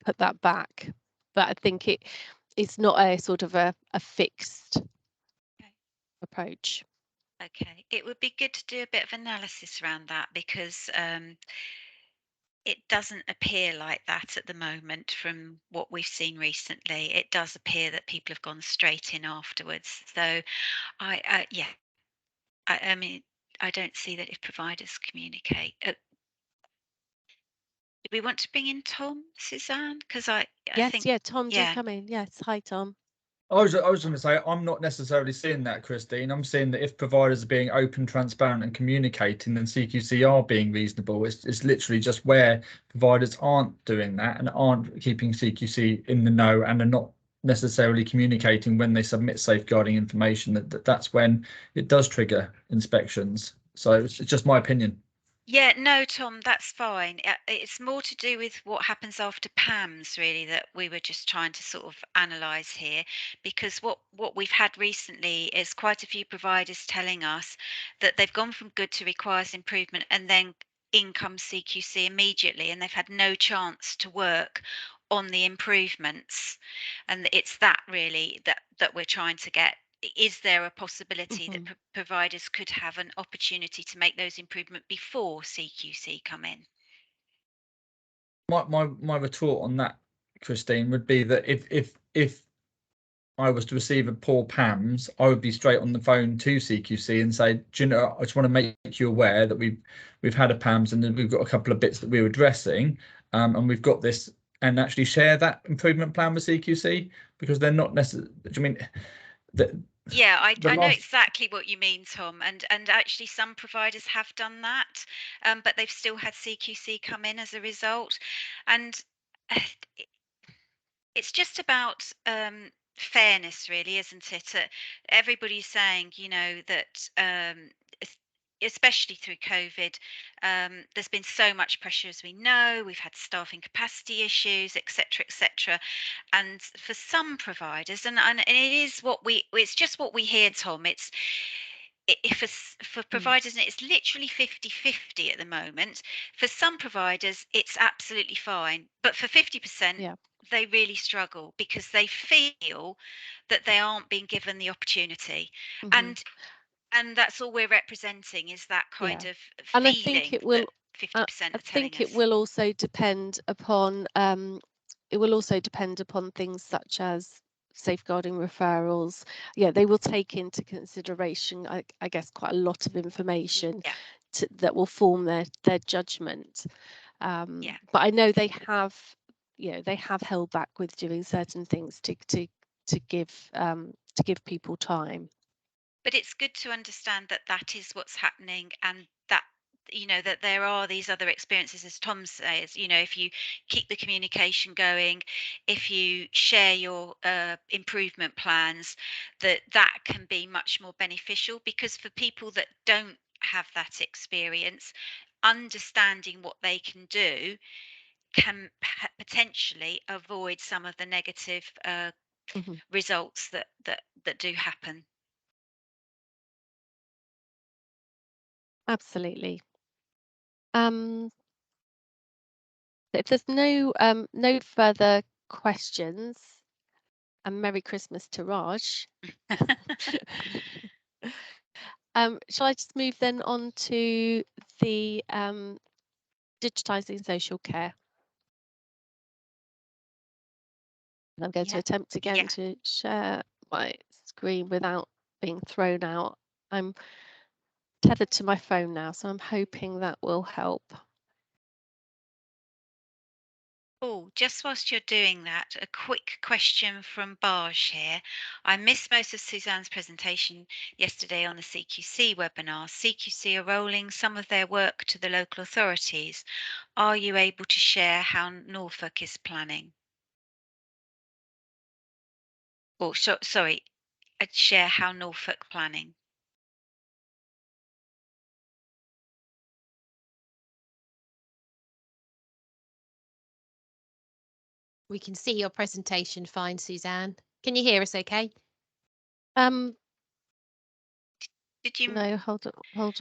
put that back. But I think it's not a sort of a fixed approach. Okay, it would be good to do a bit of analysis around that, because it doesn't appear like that at the moment from what we've seen recently. It does appear that people have gone straight in afterwards. So I mean, I don't see that if providers communicate. Do we want to bring in Tom, Suzanne? Because I Yes, think, yeah, Tom, do yeah. come in. Yes, hi, Tom. I was going to say, I'm not necessarily seeing that, Christine. I'm seeing that if providers are being open, transparent and communicating, then CQC are being reasonable. It's literally just where providers aren't doing that and aren't keeping CQC in the know and are not necessarily communicating when they submit safeguarding information, that's when it does trigger inspections. So it's just my opinion. Yeah, no, Tom, that's fine. It's more to do with what happens after PAMS, really, that we were just trying to sort of analyse here, because what we've had recently is quite a few providers telling us that they've gone from good to requires improvement, and then in comes CQC immediately, and they've had no chance to work on the improvements. And it's that really that we're trying to get. Is there a possibility that providers could have an opportunity to make those improvements before CQC come in? My retort on that, Christine, would be that if I was to receive a poor PAMS, I would be straight on the phone to CQC and say, do you know, I just want to make you aware that we've had a PAMS and then we've got a couple of bits that we're addressing, and we've got this, and actually share that improvement plan with CQC, because they're not necessarily, I mean, yeah, I know exactly what you mean, Tom, and actually some providers have done that, but they've still had CQC come in as a result, and it's just about fairness, really, isn't it? Everybody's saying, you know, that especially through COVID, there's been so much pressure, as we know. We've had staffing capacity issues, etc., etc. And for some providers, and it is it's just what we hear, Tom. For providers, and it's literally 50-50 at the moment. For some providers, it's absolutely fine, but for 50%, they really struggle because they feel that they aren't being given the opportunity. And that's all we're representing, is that kind of feeling. And I think it will. 50% I think it will also depend upon. It will also depend upon things such as safeguarding referrals. Yeah, they will take into consideration, I guess, quite a lot of information that will form their judgment. But I know they have, you know, they have held back with doing certain things to give people time. But it's good to understand that that is what's happening, and that, you know, that there are these other experiences, as Tom says. You know, if you keep the communication going, if you share your improvement plans, that can be much more beneficial, because for people that don't have that experience, understanding what they can do can potentially avoid some of the negative results that do happen. Absolutely. If there's no further questions, and Merry Christmas to Raj. Shall I just move then on to the digitising social care? I'm going to attempt again to share my screen without being thrown out. I'm tethered to my phone now, so I'm hoping that will help. Oh, just whilst you're doing that, a quick question from Barge here. I missed most of Suzanne's presentation yesterday on the CQC webinar. CQC are rolling some of their work to the local authorities. Are you able to share how Norfolk is planning? Or sorry, share how Norfolk planning. We can see your presentation fine, Suzanne. Can you hear us okay? Did you? No, hold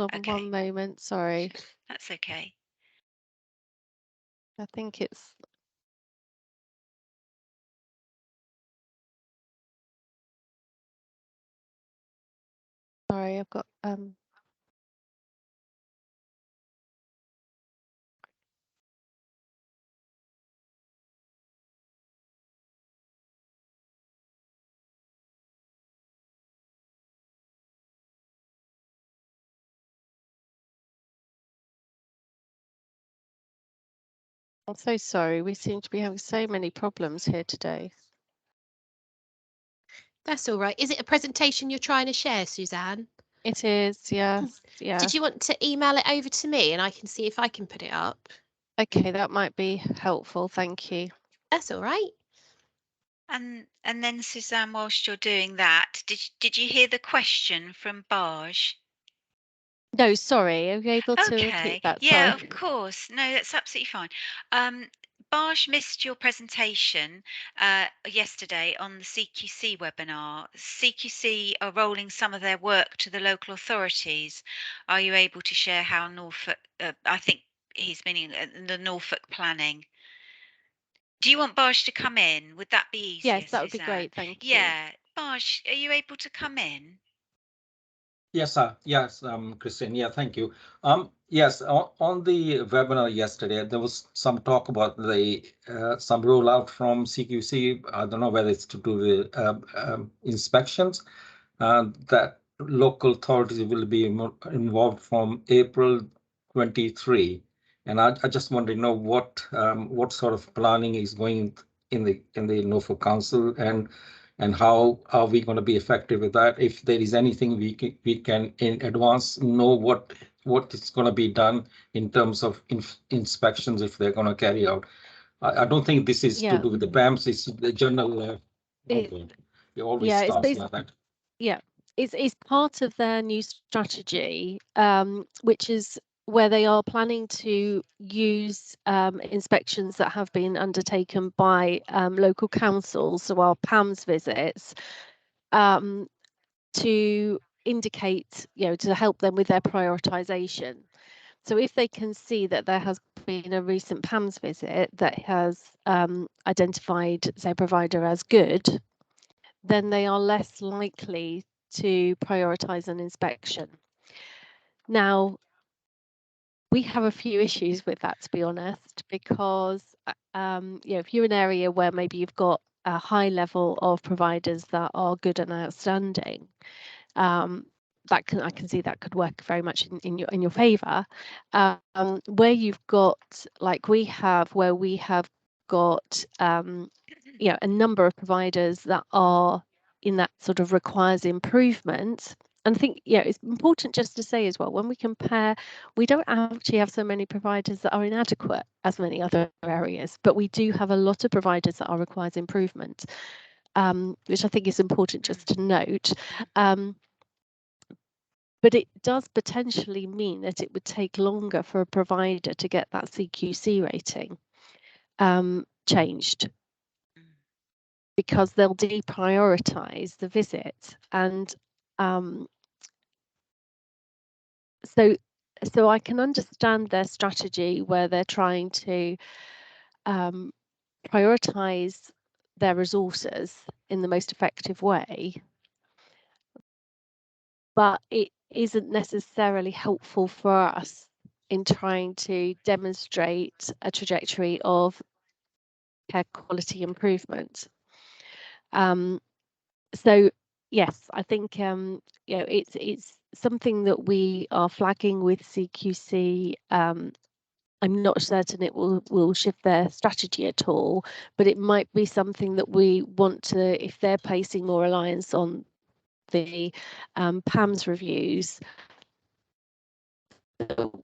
on Okay. one moment. Sorry. That's okay. I think it's. Sorry, I've got I'm so sorry. We seem to be having so many problems here today. That's all right. Is it a presentation you're trying to share, Suzanne? It is, yes. Yeah. Did you want to email it over to me and I can see if I can put it up? Okay, that might be helpful. Thank you. That's all right. And then Suzanne, whilst you're doing that, did you hear the question from Barge? No, sorry. Are you able to Okay. repeat that? Yeah, Sorry. of course. No, that's absolutely fine. Barge missed your presentation yesterday on the CQC webinar. CQC are rolling some of their work to the local authorities. Are you able to share how Norfolk, I think he's meaning the Norfolk planning. Do you want Barge to come in? Would that be easier, Yes, that would be Suzanne? great. Thank you. Yeah. Barge, are you able to come in? Yes, yes, Christine. Yeah, thank you. Yes, on the webinar yesterday, there was some talk about the some rollout from CQC. I don't know whether it's to do with inspections, that local authorities will be involved from April 23. And I just want to know what sort of planning is going in the Norfolk Council, and how are we going to be effective with that? If there is anything we can in advance know what is going to be done in terms of inspections if they're going to carry out. I don't think this is to do with the PAMS. It's the general. It always starts like that. Yeah, it's part of their new strategy, which is where they are planning to use inspections that have been undertaken by local councils, so our PAMS visits, to indicate, to help them with their prioritisation. So if they can see that there has been a recent PAMS visit that has identified their provider as good, then they are less likely to prioritise an inspection. Now, we have a few issues with that, to be honest, because if you're an area where maybe you've got a high level of providers that are good and outstanding, I can see that could work very much in your favour. Where you've got, like we have, where we have got a number of providers that are in that sort of requires improvement. And I think, it's important just to say as well, when we compare, we don't actually have so many providers that are inadequate as many other areas, but we do have a lot of providers that are requires improvement, which I think is important just to note. But it does potentially mean that it would take longer for a provider to get that CQC rating changed, because they'll deprioritize the visit. And so I can understand their strategy where they're trying to prioritize their resources in the most effective way, but it isn't necessarily helpful for us in trying to demonstrate a trajectory of care quality improvement. So yes, I think it's something that we are flagging with CQC. I'm not certain it will shift their strategy at all, but it might be something that we want to, if they're placing more reliance on the PAMS reviews,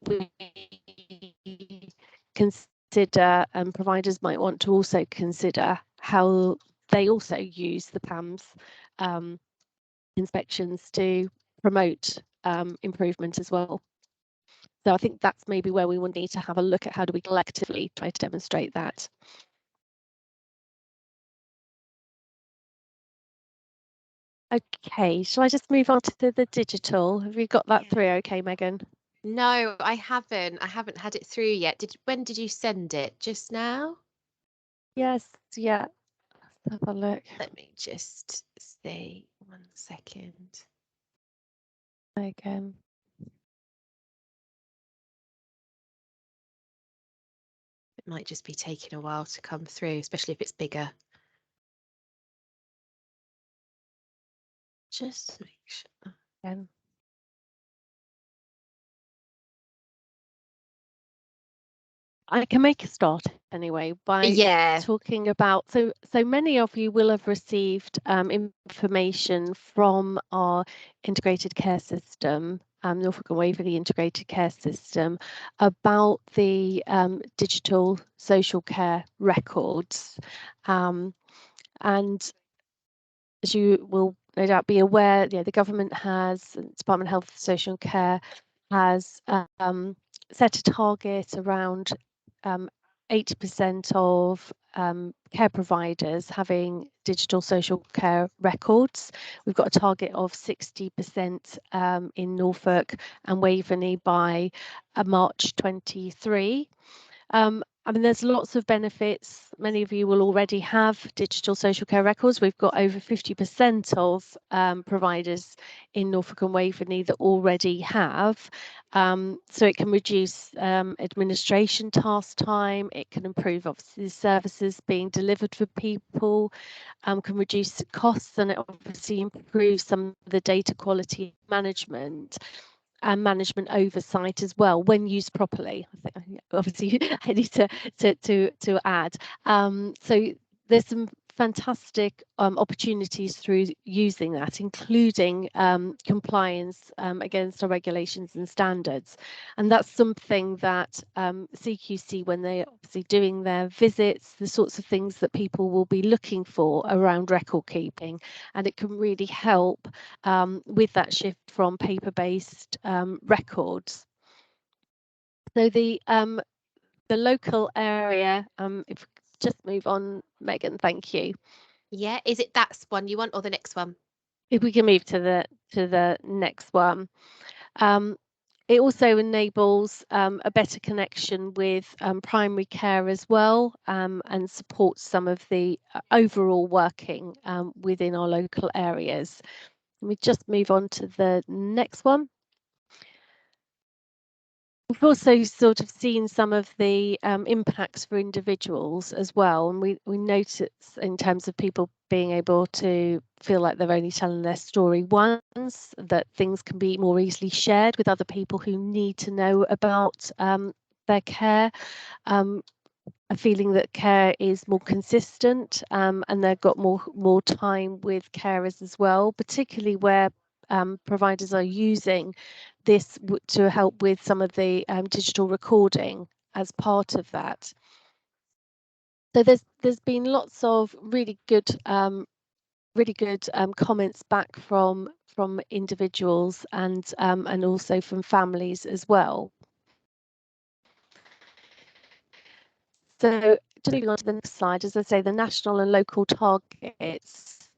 we consider, and providers might want to also consider how they also use the PAMS inspections to promote improvement as well. So I think that's maybe where we will need to have a look at how do we collectively try to demonstrate that. Okay, shall I just move on to the digital? Have you got that through okay, Megan? No, I haven't. I haven't had it through yet. When did you send it? Just now? Yes, yeah. Let's have a look. Let me just see 1 second. Again. It might just be taking a while to come through, especially if it's bigger. Just make sure. Again. I can make a start anyway by talking about, so many of you will have received information from our integrated care system, Norfolk and Waverley integrated care system, about the digital social care records, and as you will no doubt be aware, the government has, Department of Health and Social Care has set a target around 80% of care providers having digital social care records. We've got a target of 60% in Norfolk and Waveney by March 23. I mean, there's lots of benefits. Many of you will already have digital social care records. We've got over 50% of providers in Norfolk and Waveney that already have. So it can reduce administration task time. It can improve, obviously, the services being delivered for people, can reduce costs, and it obviously improves some of the data quality management and management oversight as well when used properly. I think obviously I need to add. So there's some fantastic opportunities through using that, including compliance against our regulations and standards. And that's something that CQC, when they're obviously doing their visits, the sorts of things that people will be looking for around record keeping, and it can really help with that shift from paper-based records. So the local area, if we just move on, Megan, thank you. Yeah, is it that one you want or the next one? If we can move to the next one. It also enables a better connection with primary care as well, and supports some of the overall working within our local areas. Let me just move on to the next one. We've also sort of seen some of the impacts for individuals as well, and we notice in terms of people being able to feel like they're only telling their story once, that things can be more easily shared with other people who need to know about their care. A feeling that care is more consistent, and they've got more time with carers as well, particularly where providers are using this to help with some of the digital recording as part of that. So there's been lots of really good comments back from individuals and also from families as well. So just moving on to the next slide, as I say, the national and local targets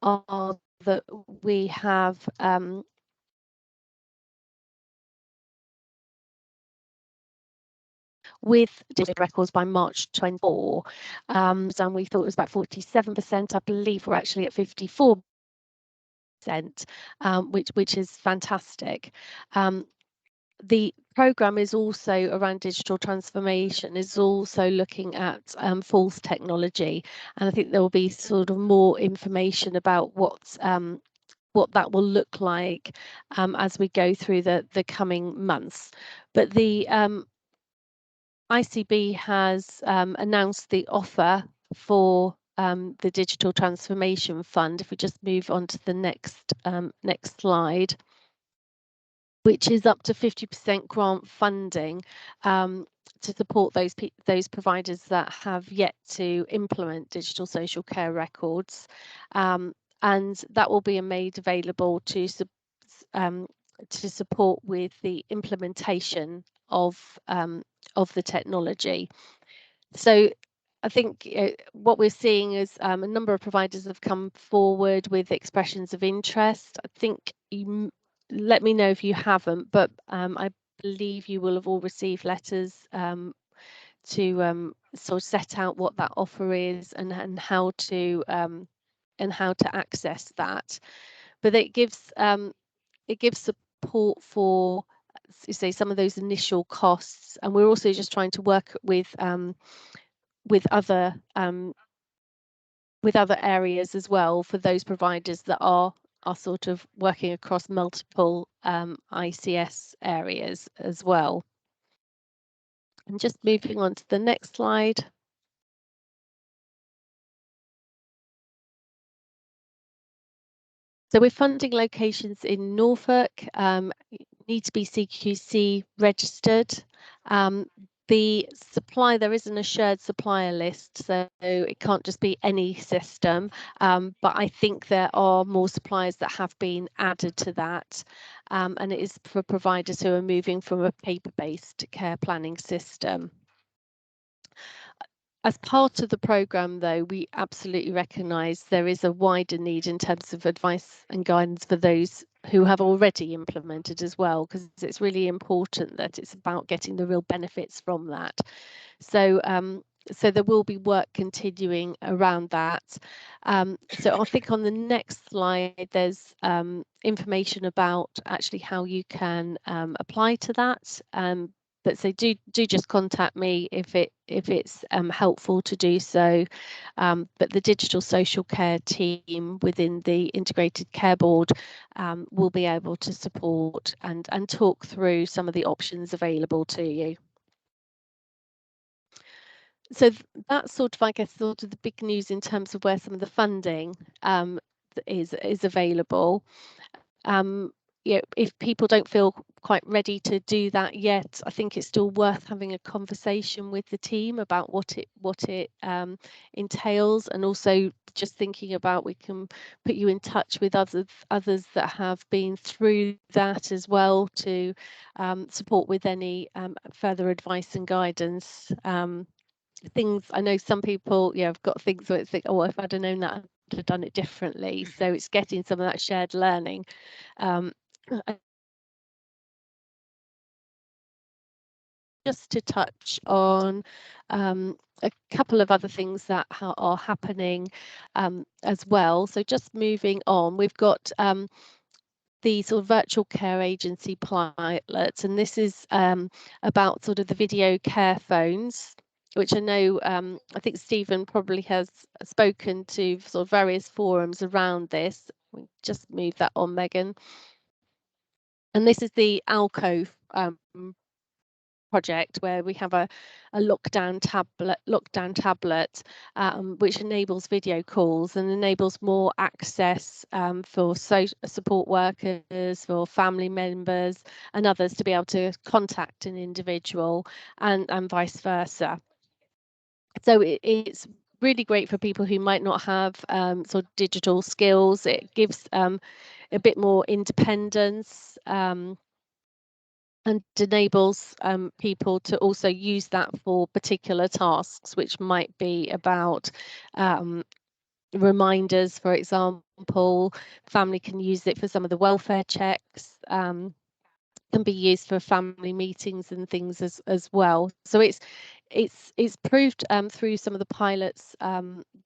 are that we have with digital records by March 24, and we thought it was about 47%. I believe we're actually at 54%, which is fantastic. The programme is also around digital transformation, is also looking at false technology, and I think there will be sort of more information about what's what that will look like as we go through the coming months. But the ICB has announced the offer for the Digital Transformation Fund. If we just move on to the next slide, which is up to 50% grant funding to support those providers that have yet to implement digital social care records, and that will be made available to support with the implementation of the technology. So I think what we're seeing is a number of providers have come forward with expressions of interest. I think let me know if you haven't, but I believe you will have all received letters to sort of set out what that offer is and how to access that. But it gives support for, say, some of those initial costs, and we're also just trying to work with other areas as well for those providers that are sort of working across multiple ICS areas as well. And just moving on to the next slide. So we're funding locations in Norfolk, need to be CQC registered. The supply, there isn't a shared supplier list, so it can't just be any system, but I think there are more suppliers that have been added to that, and it is for providers who are moving from a paper-based care planning system. As part of the programme, though, we absolutely recognise there is a wider need in terms of advice and guidance for those who have already implemented as well, because it's really important that it's about getting the real benefits from that. So so there will be work continuing around that. So I think on the next slide, there's information about actually how you can apply to that. But so do just contact me if it's helpful to do so. But the digital social care team within the Integrated Care Board will be able to support and talk through some of the options available to you. So that's sort of, I guess, sort of the big news in terms of where some of the funding is available. You know, if people don't feel quite ready to do that yet, I think it's still worth having a conversation with the team about what it entails, and also just thinking about, we can put you in touch with others that have been through that as well to support with any further advice and guidance. Things, I know some people, yeah, have got things where it's like, oh, if I'd have known that, I'd have done it differently. So it's getting some of that shared learning. Just to touch on a couple of other things that are happening as well. So just moving on, we've got the sort of virtual care agency pilots, and this is about sort of the video care phones, which I know I think Stephen probably has spoken to sort of various forums around this. We just move that on, Megan. And this is the Alco project, where we have a lockdown tablet which enables video calls and enables more access for support workers, for family members and others to be able to contact an individual, and vice versa. So it's really great for people who might not have sort of digital skills. It gives a bit more independence and enables people to also use that for particular tasks, which might be about reminders, for example. Family can use it for some of the welfare checks, can be used for family meetings and things as well. So it's proved through some of the pilots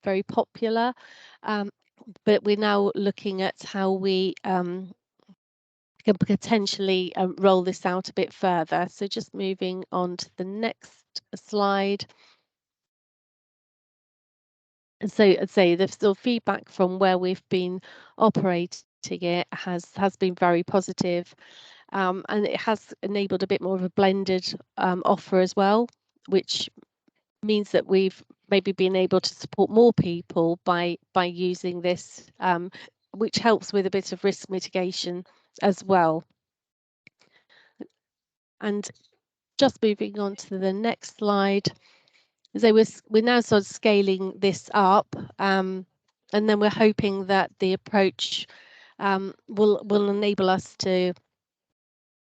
very popular, but we're now looking at how we can potentially roll this out a bit further. So just moving on to the next slide. And so I'd say the sort of feedback from where we've been operating piloting it has been very positive, and it has enabled a bit more of a blended offer as well, which means that we've maybe been able to support more people by using this, which helps with a bit of risk mitigation as well. And just moving on to the next slide, so we're now sort of scaling this up, and then we're hoping that the approach will enable us to,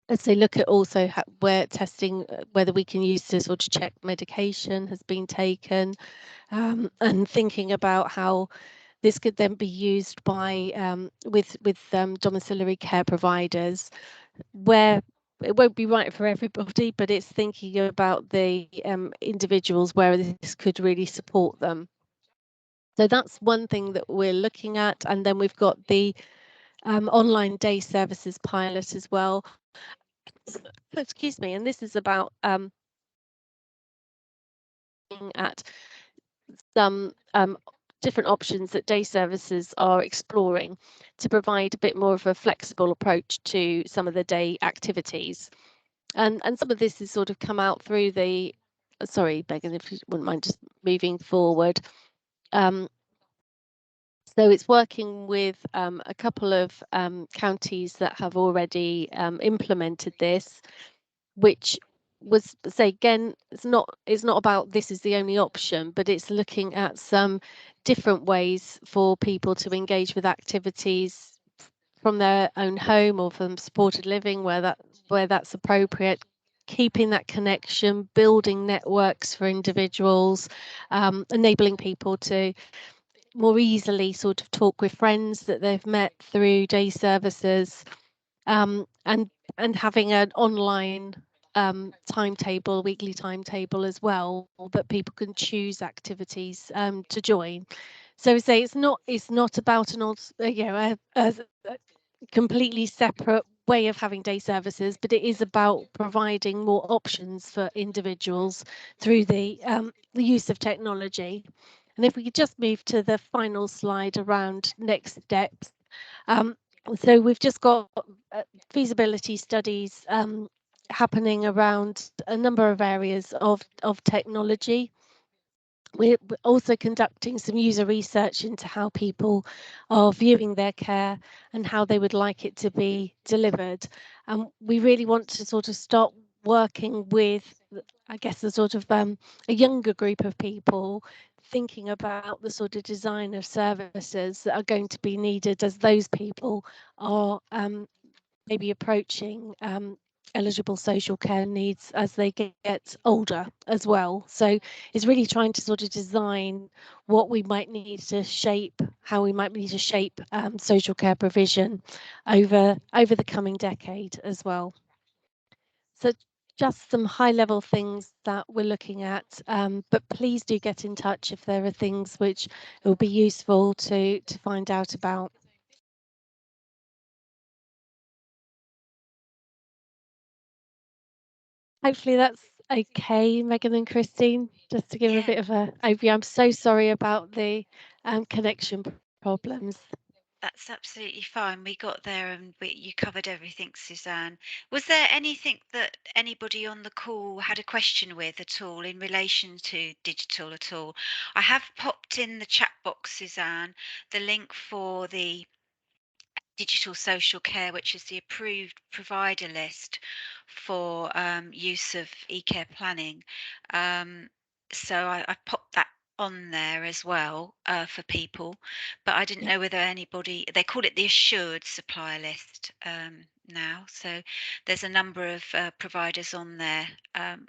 let's say, look at also where testing whether we can use to sort of check medication has been taken, and thinking about how this could then be used by with domiciliary care providers, where it won't be right for everybody, but it's thinking about the individuals where this could really support them. So that's one thing that we're looking at. And then we've got the online day services pilot as well. Excuse me. And this is about looking at some different options that day services are exploring to provide a bit more of a flexible approach to some of the day activities. And some of this has sort of come out through the, sorry, Megan, if you wouldn't mind just moving forward. So it's working with a couple of counties that have already implemented this, which was, say again, it's not about this is the only option, but it's looking at some different ways for people to engage with activities from their own home or from supported living where that's appropriate, keeping that connection, building networks for individuals, enabling people to more easily sort of talk with friends that they've met through day services, and having an online timetable, weekly timetable as well, that people can choose activities to join. So we say it's not about an a completely separate way of having day services, but it is about providing more options for individuals through the use of technology. And if we could just move to the final slide around next steps. So we've just got feasibility studies happening around a number of areas of technology. We're also conducting some user research into how people are viewing their care and how they would like it to be delivered. And we really want to sort of start working with, I guess, a sort of a younger group of people, thinking about the sort of design of services that are going to be needed as those people are maybe approaching eligible social care needs as they get older as well. So it's really trying to sort of design what we might need to shape, how we might need to shape social care provision over the coming decade as well. So just some high level things that we're looking at, but please do get in touch if there are things which it will be useful to find out about. Hopefully that's okay, Megan and Christine, just to give a bit of a overview. I'm so sorry about the connection problems. That's absolutely fine. We got there and you covered everything, Suzanne. Was there anything that anybody on the call had a question with at all in relation to digital at all? I have popped in the chat box, Suzanne, the link for the digital social care, which is the approved provider list for use of e-care planning. So I popped that on there as well for people, but I didn't know whether anybody, they call it the assured supplier list now. So there's a number of providers on there.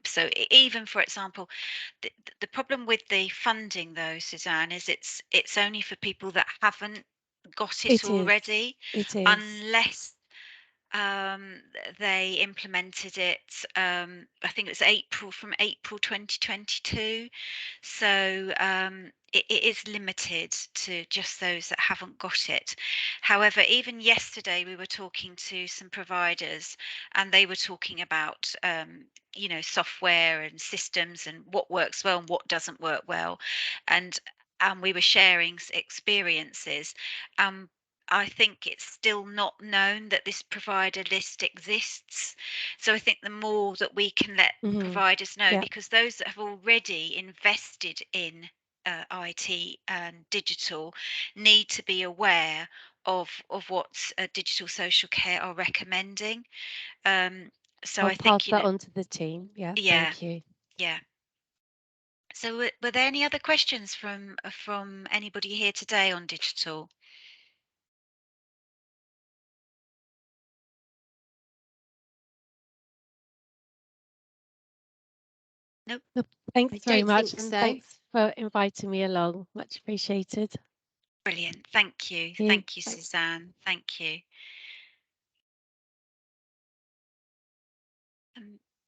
So even, for example, the problem with the funding though, Suzanne, is it's only for people that haven't got it already, it is. unless they implemented it, I think it was from April 2022. So it is limited to just those that haven't got it. However, even yesterday we were talking to some providers and they were talking about software and systems and what works well and what doesn't work well, and we were sharing experiences. I think it's still not known that this provider list exists. So I think the more that we can let providers know, Yeah. because those that have already invested in IT and digital need to be aware of what digital social care are recommending. So I'll I pass think, that on to the team. Yeah, yeah, thank you. yeah. So were there any other questions from anybody here today on digital? Nope. Thanks I very don't much, think and so. thanks for inviting me along. Much appreciated. Brilliant. Thank you. you. Thank you, Thanks. Suzanne. Thank you.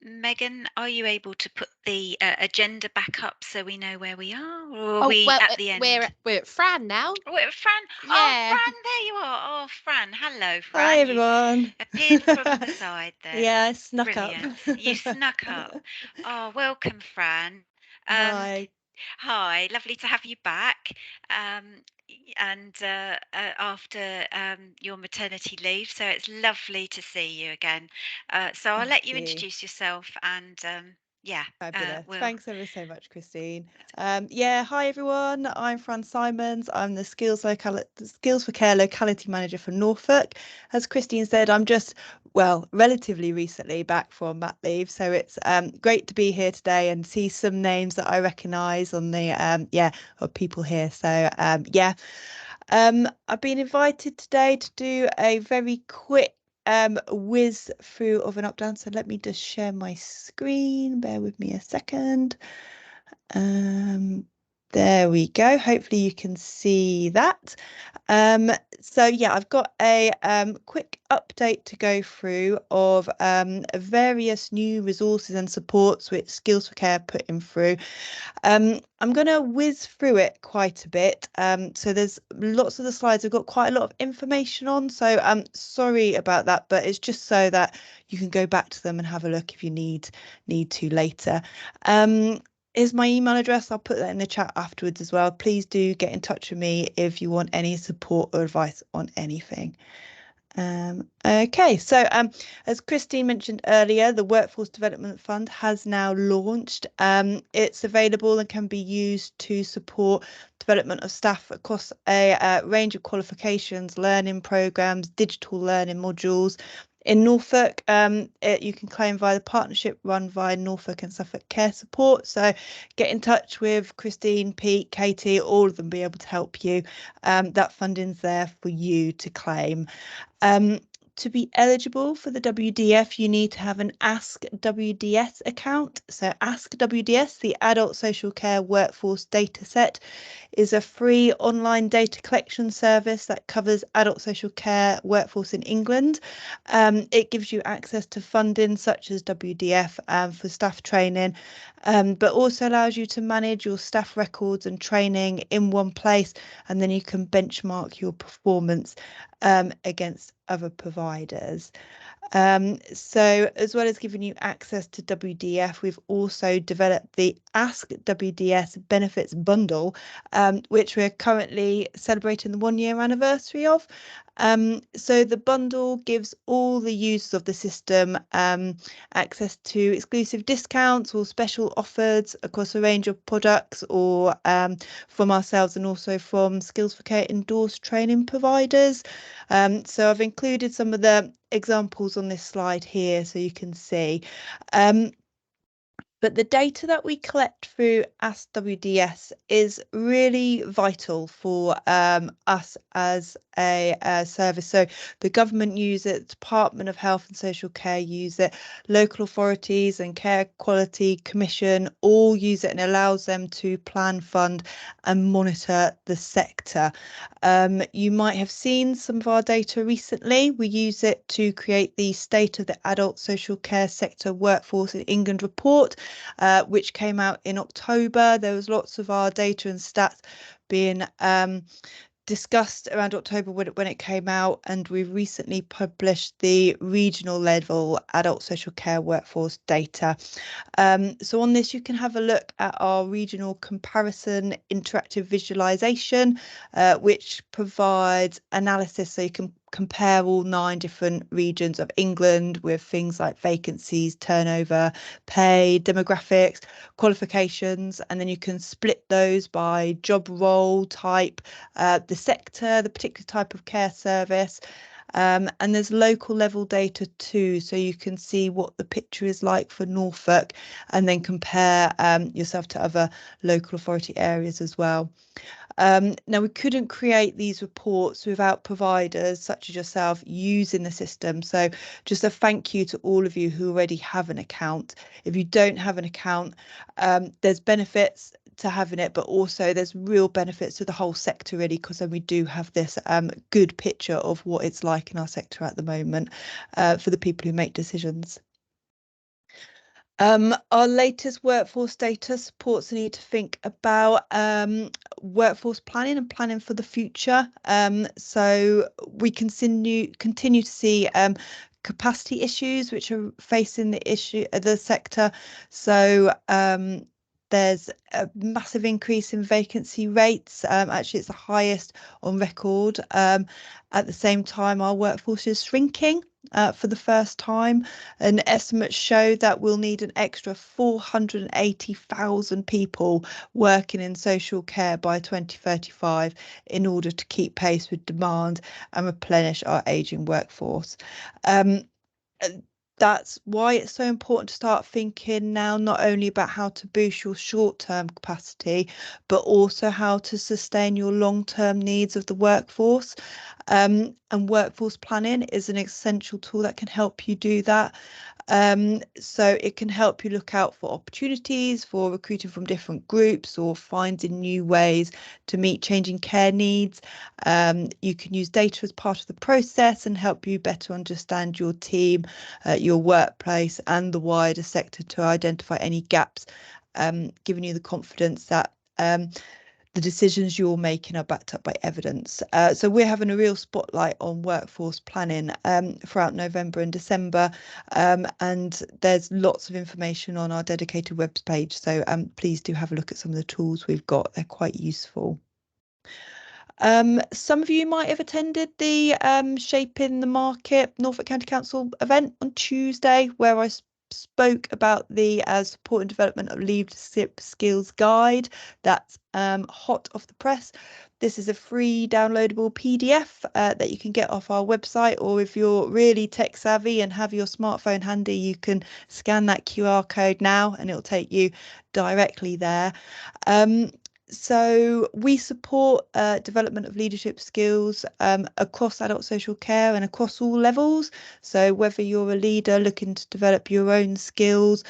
Megan, are you able to put the agenda back up so we know where we are, or are we well, at the end? we're at Fran now. Oh, Fran. Yeah. Oh, Fran, there you are. Oh, Fran. Hello, Fran. Hi You everyone. appeared from the side there. Yeah, I snuck Brilliant. up. You snuck up. Oh, welcome, Fran. Hi. Hi, lovely to have you back. And after your maternity leave, so it's lovely to see you again. So I'll let you Thank you. introduce yourself, and yeah, Fabulous. we'll. Thanks ever so much, Christine. Yeah, hi everyone. I'm Fran Simons. I'm the Skills for Care Locality Manager for Norfolk. As Christine said, I'm just, well, relatively recently back from mat leave, so it's great to be here today and see some names that I recognise on the of people here. So yeah, I've been invited today to do a very quick whiz through of an up down. So let me just share my screen. Bear with me a second. There we go. Hopefully you can see that. So yeah, I've got a quick update to go through of various new resources and supports which Skills for Care putting through. I'm going to whiz through it quite a bit. So there's lots of the slides have got quite a lot of information on, so I'm sorry about that, but it's just so that you can go back to them and have a look if you need to later. Is my email address. I'll put that in the chat afterwards as well. Please do get in touch with me if you want any support or advice on anything. Okay, so as Christine mentioned earlier, the Workforce Development Fund has now launched. It's available and can be used to support development of staff across a range of qualifications, learning programs, digital learning modules. In Norfolk, you can claim via the partnership run via Norfolk and Suffolk Care Support. So get in touch with Christine, Pete, Katie, all of them be able to help you. That funding's there for you to claim. To be eligible for the WDF, you need to have an Ask WDS account. So Ask WDS, the Adult Social Care Workforce Dataset, is a free online data collection service that covers adult social care workforce in England. It gives you access to funding such as WDF for staff training, but also allows you to manage your staff records and training in one place, and then you can benchmark your performance against other providers. So as well as giving you access to WDF, we've also developed the Ask WDS Benefits Bundle, which we're currently celebrating the 1-year anniversary of. So the bundle gives all the users of the system access to exclusive discounts or special offers across a range of products, or from ourselves and also from Skills for Care endorsed training providers. So I've included some of the examples on this slide here so you can see. But the data that we collect through Ask WDS is really vital for us as a service. So the government use it, Department of Health and Social Care use it, local authorities and Care Quality Commission all use it, and allows them to plan, fund and monitor the sector. You might have seen some of our data recently. We use it to create the State of the Adult Social Care Sector Workforce in England report, which came out in October. There was lots of our data and stats being discussed around October when it came out, and we recently published the regional level adult social care workforce data. So on this, you can have a look at our regional comparison interactive visualization, which provides analysis so you can compare all 9 different regions of England with things like vacancies, turnover, pay, demographics, qualifications, and then you can split those by job role type, the sector, the particular type of care service. And there's local level data too, so you can see what the picture is like for Norfolk and then compare yourself to other local authority areas as well. Now, we couldn't create these reports without providers such as yourself using the system. So just a thank you to all of you who already have an account. If you don't have an account, there's benefits to having it, but also there's real benefits to the whole sector really, because then we do have this good picture of what it's like in our sector at the moment for the people who make decisions. Our latest workforce data supports the need to think about workforce planning and planning for the future. So we continue to see capacity issues which are facing the sector. So there's a massive increase in vacancy rates. Actually, it's the highest on record. At the same time, our workforce is shrinking for the first time, and estimates show that we'll need an extra 480,000 people working in social care by 2035 in order to keep pace with demand and replenish our ageing workforce. That's why it's so important to start thinking now not only about how to boost your short-term capacity, but also how to sustain your long-term needs of the workforce. And workforce planning is an essential tool that can help you do that. So it can help you look out for opportunities for recruiting from different groups or finding new ways to meet changing care needs. You can use data as part of the process and help you better understand your team, your workplace and the wider sector to identify any gaps, giving you the confidence that the decisions you're making are backed up by evidence. So we're having a real spotlight on workforce planning throughout November and December, and there's lots of information on our dedicated web page. So please do have a look at some of the tools we've got. They're quite useful. Some of you might have attended the Shaping the Market Norfolk County Council event on Tuesday, where I spoke about the support and development of leadership skills guide that's hot off the press. This is a free downloadable PDF that you can get off our website, or if you're really tech savvy and have your smartphone handy, you can scan that QR code now and it'll take you directly there. So we support development of leadership skills across adult social care and across all levels. So whether you're a leader looking to develop your own skills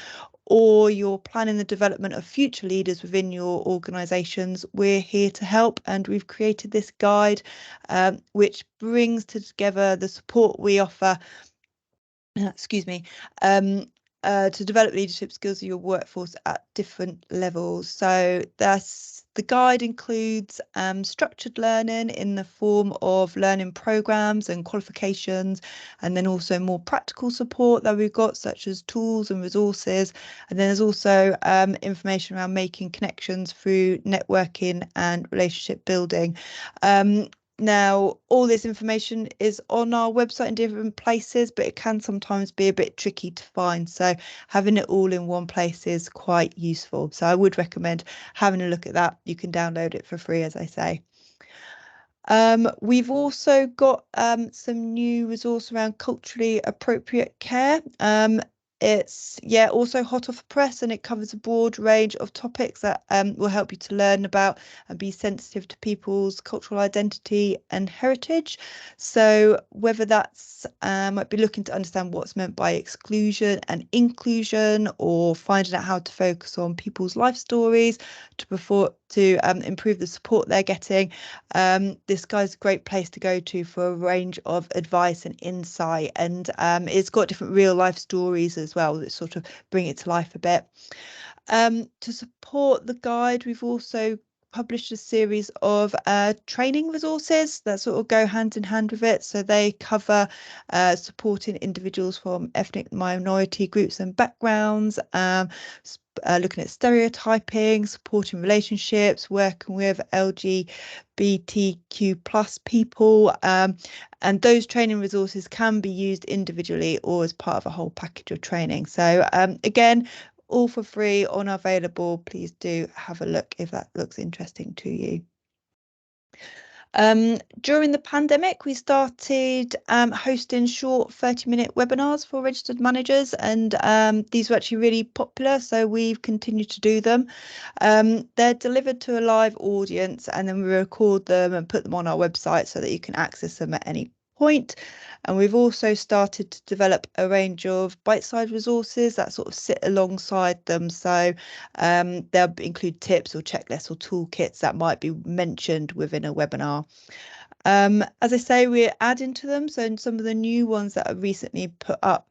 or you're planning the development of future leaders within your organisations, we're here to help, and we've created this guide which brings together the support we offer to develop leadership skills of your workforce at different levels. So the guide includes structured learning in the form of learning programs and qualifications, and then also more practical support that we've got, such as tools and resources. And then there's also information around making connections through networking and relationship building. Now, all this information is on our website in different places, but it can sometimes be a bit tricky to find. So having it all in one place is quite useful. So I would recommend having a look at that. You can download it for free, as I say. We've also got some new resource around culturally appropriate care. It's also hot off the press, and it covers a broad range of topics that will help you to learn about and be sensitive to people's cultural identity and heritage. So whether that's might be looking to understand what's meant by exclusion and inclusion, or finding out how to focus on people's life stories to improve the support they're getting. This guy's a great place to go to for a range of advice and insight, and it's got different real life stories as well that sort of bring it to life a bit. To support the guide, we've also published a series of training resources that sort of go hand in hand with it. So they cover supporting individuals from ethnic minority groups and backgrounds, looking at stereotyping, supporting relationships, working with LGBTQ plus people, and those training resources can be used individually or as part of a whole package of training. So again, all for free on Available. Please do have a look if that looks interesting to you. During the pandemic, we started hosting short 30-minute webinars for registered managers, and these were actually really popular, so we've continued to do them. They're delivered to a live audience, and then we record them and put them on our website so that you can access them at any point. And we've also started to develop a range of bite-sized resources that sort of sit alongside them. So they'll include tips or checklists or toolkits that might be mentioned within a webinar. As I say, we're adding to them. So some of the new ones that are recently put up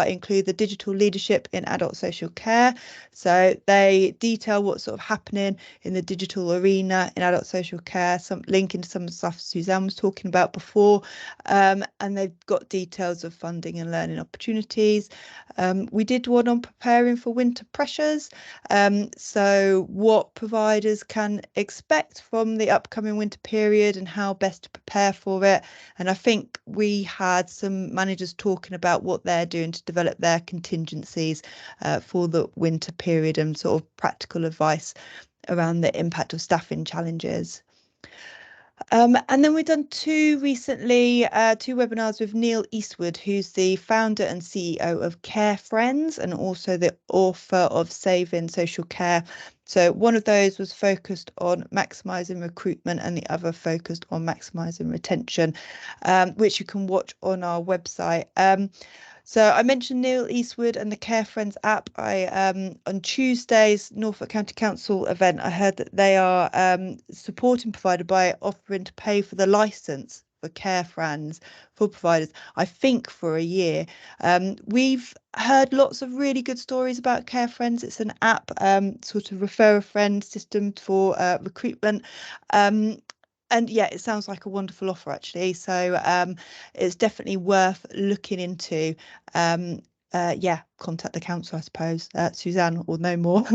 include the digital leadership in adult social care. So they detail what's sort of happening in the digital arena in adult social care, some linking to some of the stuff Suzanne was talking about before, and they've got details of funding and learning opportunities. We did one on preparing for winter pressures, so what providers can expect from the upcoming winter period and how best to prepare for it. And I think we had some managers talking about what they're doing to develop their contingencies for the winter period and sort of practical advice around the impact of staffing challenges. And then we've done two webinars with Neil Eastwood, who's the founder and CEO of Care Friends and also the author of Saving Social Care. So one of those was focused on maximising recruitment and the other focused on maximising retention, which you can watch on our website. So I mentioned Neil Eastwood and the Care Friends app. On Tuesday's Norfolk County Council event, I heard that they are supporting provider by offering to pay for the licence for Care Friends for providers, I think for a year. We've heard lots of really good stories about Care Friends. It's an app, sort of refer a friend system for recruitment. And yeah, it sounds like a wonderful offer actually. So it's definitely worth looking into. Yeah, contact the council, I suppose. Suzanne will know more.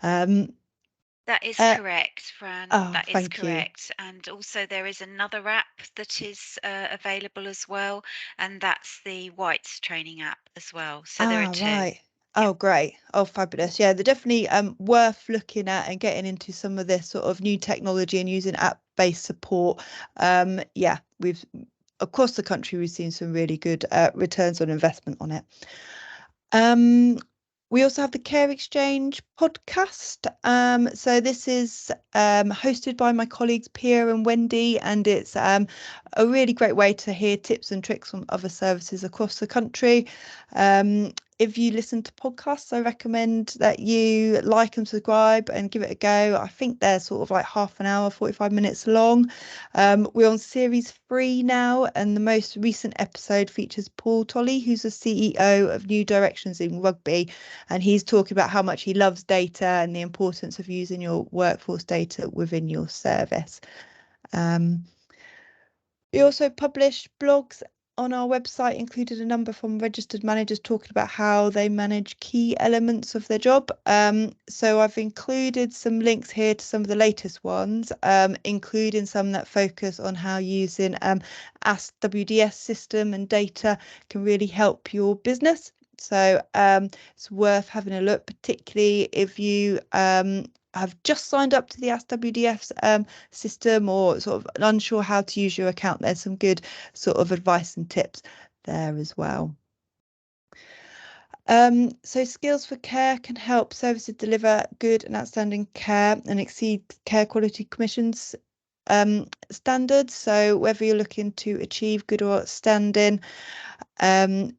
That is correct, Fran. Oh, that is thank you. correct. And also there is another app that is available as well, and that's the White's training app as well. So there are two. Right. Oh, great. Oh, fabulous. Yeah, they're definitely worth looking at and getting into some of this sort of new technology and using app-based support. Yeah, we've across the country, we've seen some really good returns on investment on it. We also have the Care Exchange podcast. So this is hosted by my colleagues Pia and Wendy, and it's a really great way to hear tips and tricks from other services across the country. If you listen to podcasts, I recommend that you like and subscribe and give it a go. I think they're sort of like half an hour, 45 minutes long. We're on series 3 now, and the most recent episode features Paul Tolley, who's the CEO of New Directions in Rugby, and he's talking about how much he loves data and the importance of using your workforce data within your service. We also publish blogs on our website, included a number from registered managers talking about how they manage key elements of their job. So I've included some links here to some of the latest ones, including some that focus on how using Ask WDS system and data can really help your business. So it's worth having a look, particularly if you have just signed up to the Ask WDS system or sort of unsure how to use your account. There's some good sort of advice and tips there as well. So Skills for Care can help services deliver good and outstanding care and exceed Care Quality Commission's standards. So whether you're looking to achieve good or outstanding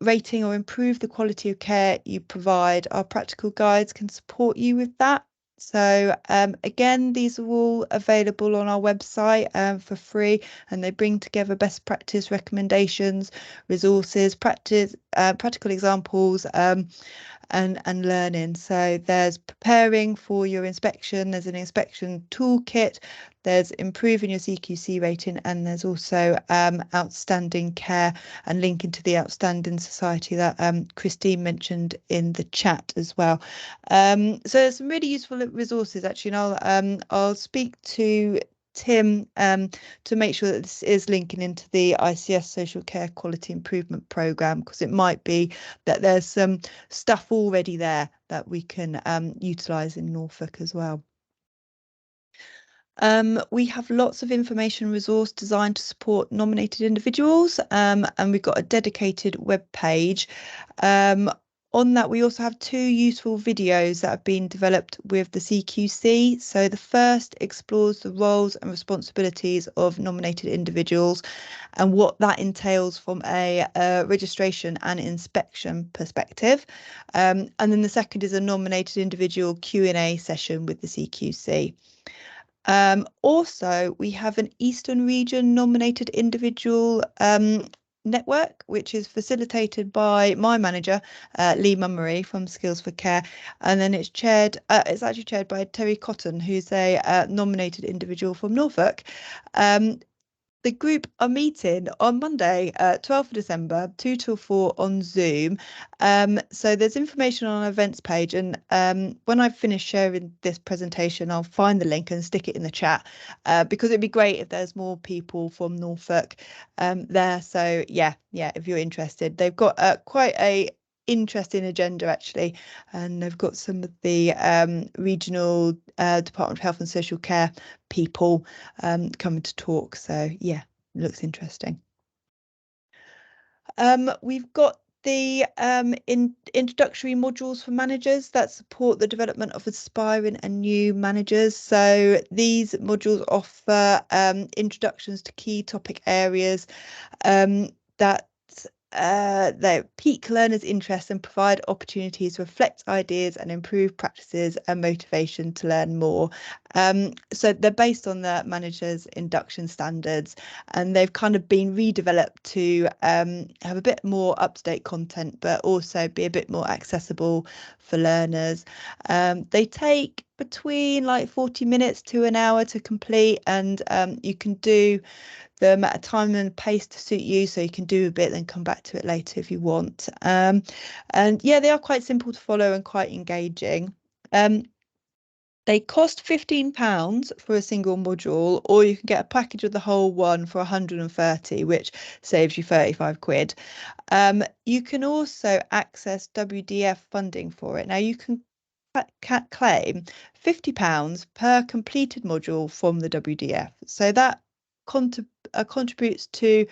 rating or improve the quality of care you provide, our practical guides can support you with that. So again, these are all available on our website for free, and they bring together best practice recommendations, resources, practical examples, and learning. So there's preparing for your inspection, there's an inspection toolkit, there's improving your CQC rating, and there's also outstanding care and linking to the Outstanding Society that Christine mentioned in the chat as well. So there's some really useful resources actually, and I'll speak to Tim to make sure that this is linking into the ICS Social Care Quality Improvement Programme, because it might be that there's some stuff already there that we can utilise in Norfolk as well. We have lots of information resource designed to support nominated individuals, and we've got a dedicated web page. On that, we also have 2 useful videos that have been developed with the CQC. So the first explores the roles and responsibilities of nominated individuals and what that entails from a registration and inspection perspective. And then the second is a nominated individual Q&A session with the CQC. Also, we have an Eastern Region nominated individual network, which is facilitated by my manager, Lee Mummery from Skills for Care, and then it's actually chaired by Terry Cotton, who's a nominated individual from Norfolk. The group are meeting on Monday, 12th of December, 2 till 4 on Zoom. So there's information on our events page, and when I finish sharing this presentation, I'll find the link and stick it in the chat, because it'd be great if there's more people from Norfolk there. So yeah, if you're interested, they've got quite a interesting agenda actually, and they've got some of the regional Department of Health and Social Care people coming to talk, so yeah, looks interesting. We've got the introductory modules for managers that support the development of aspiring and new managers. So these modules offer introductions to key topic areas that they pique learners' interest and provide opportunities to reflect ideas and improve practices and motivation to learn more. So they're based on the managers' induction standards, and they've kind of been redeveloped to have a bit more up-to-date content, but also be a bit more accessible for learners. They take between like 40 minutes to an hour to complete, and you can do them at a time and pace to suit you, so you can do a bit then come back to it later if you want. And yeah, they are quite simple to follow and quite engaging. They cost £15 for a single module, or you can get a package of the whole one for 130, which saves you 35 quid. You can also access WDF funding for it. Now you can claim £50 per completed module from the WDF. So that contributes to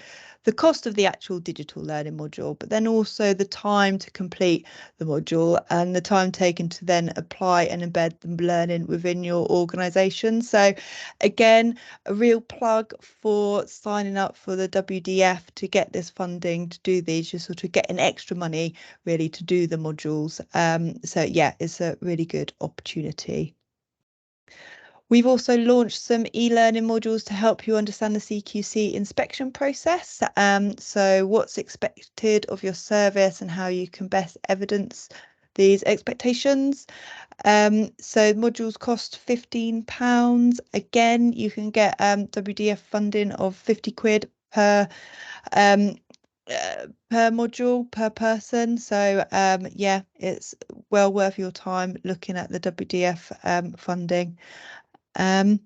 the cost of the actual digital learning module, but then also the time to complete the module and the time taken to then apply and embed the learning within your organisation. So again, a real plug for signing up for the WDF to get this funding to do these. You're sort of getting extra money really to do the modules. So yeah, it's a really good opportunity. We've also launched some e-learning modules to help you understand the CQC inspection process. So what's expected of your service and how you can best evidence these expectations. So modules cost £15. Again, you can get WDF funding of 50 quid per module per person. So yeah, it's well worth your time looking at the WDF funding. And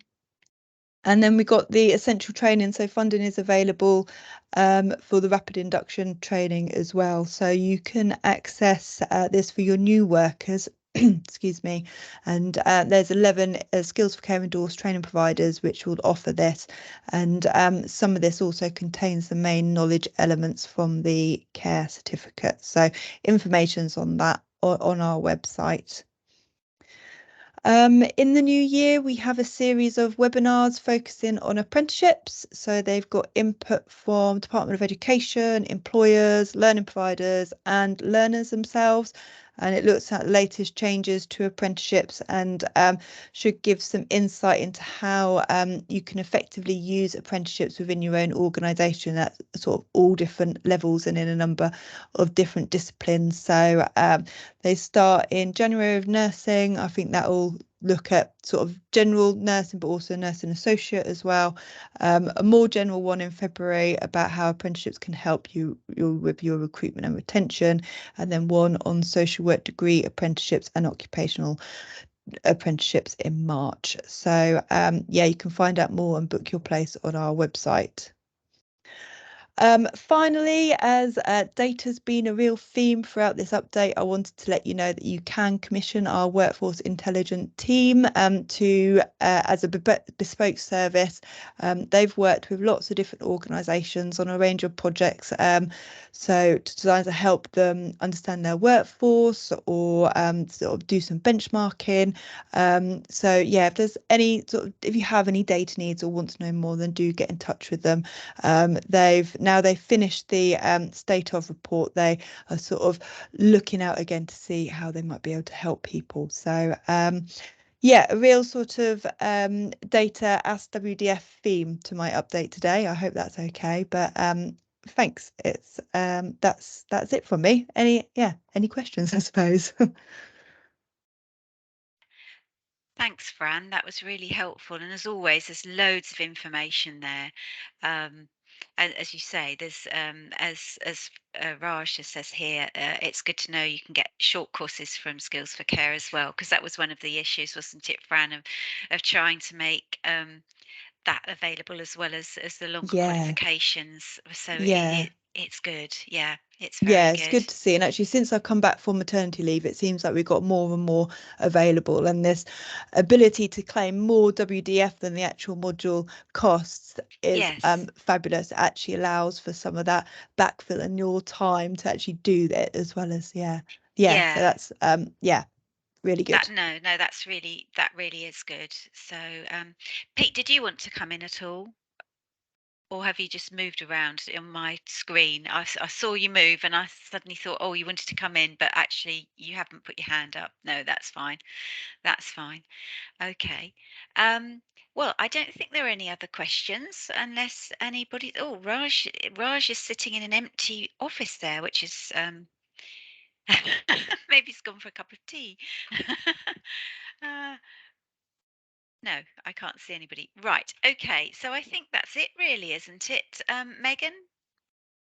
then we got the essential training, so funding is available for the rapid induction training as well, so you can access this for your new workers. Excuse me. And there's 11 Skills for Care endorsed training providers which will offer this, and some of this also contains the main knowledge elements from the care certificate, so information's on that on our website. In the new year, we have a series of webinars focusing on apprenticeships. So they've got input from Department of Education, employers, learning providers and learners themselves. and it looks at the latest changes to apprenticeships and should give some insight into how you can effectively use apprenticeships within your own organisation at sort of all different levels and in a number of different disciplines. So they start in January of nursing. I think that will look at sort of general nursing, but also nursing associate as well. A more general one in February about how apprenticeships can help you with your recruitment and retention, and then one on social work degree apprenticeships and occupational apprenticeships in March. So yeah, you can find out more and book your place on our website. Finally, as data's been a real theme throughout this update, I wanted to let you know that you can commission our Workforce Intelligence team to as a bespoke service. They've worked with lots of different organisations on a range of projects, so designed to help them understand their workforce or sort of do some benchmarking. So yeah, if there's any if you have any data needs or want to know more, then do get in touch with them. They've finished the state of report. They are sort of looking out again to see how they might be able to help people. So yeah, a real sort of data Ask WDF theme to my update today. I hope that's okay. But thanks. It's that's it from me. Any questions, I suppose. Thanks, Fran. That was really helpful. And as always, there's loads of information there. And as you say, there's as Raj just says here, it's good to know you can get short courses from Skills for Care as well, because that was one of the issues, wasn't it, Fran, of trying to make that available as well as the longer qualifications. So it's good. Yeah, it's very it's good to see. And actually, since I've come back from maternity leave, it seems like we've got more and more available, and this ability to claim more WDF than the actual module costs is fabulous. It actually allows for some of that backfill in your time to actually do that, as well as so that's really good. That really is good. So Pete, did you want to come in at all? Or have you just moved around on my screen? I saw you move and I suddenly thought, oh, you wanted to come in, but actually you haven't put your hand up. No, that's fine. That's fine. Okay. Well, I don't think there are any other questions unless anybody. Oh, Raj is sitting in an empty office there, which is maybe he's gone for a cup of tea. No, I can't see anybody. Right. Okay. So I think that's it, really, isn't it, Megan?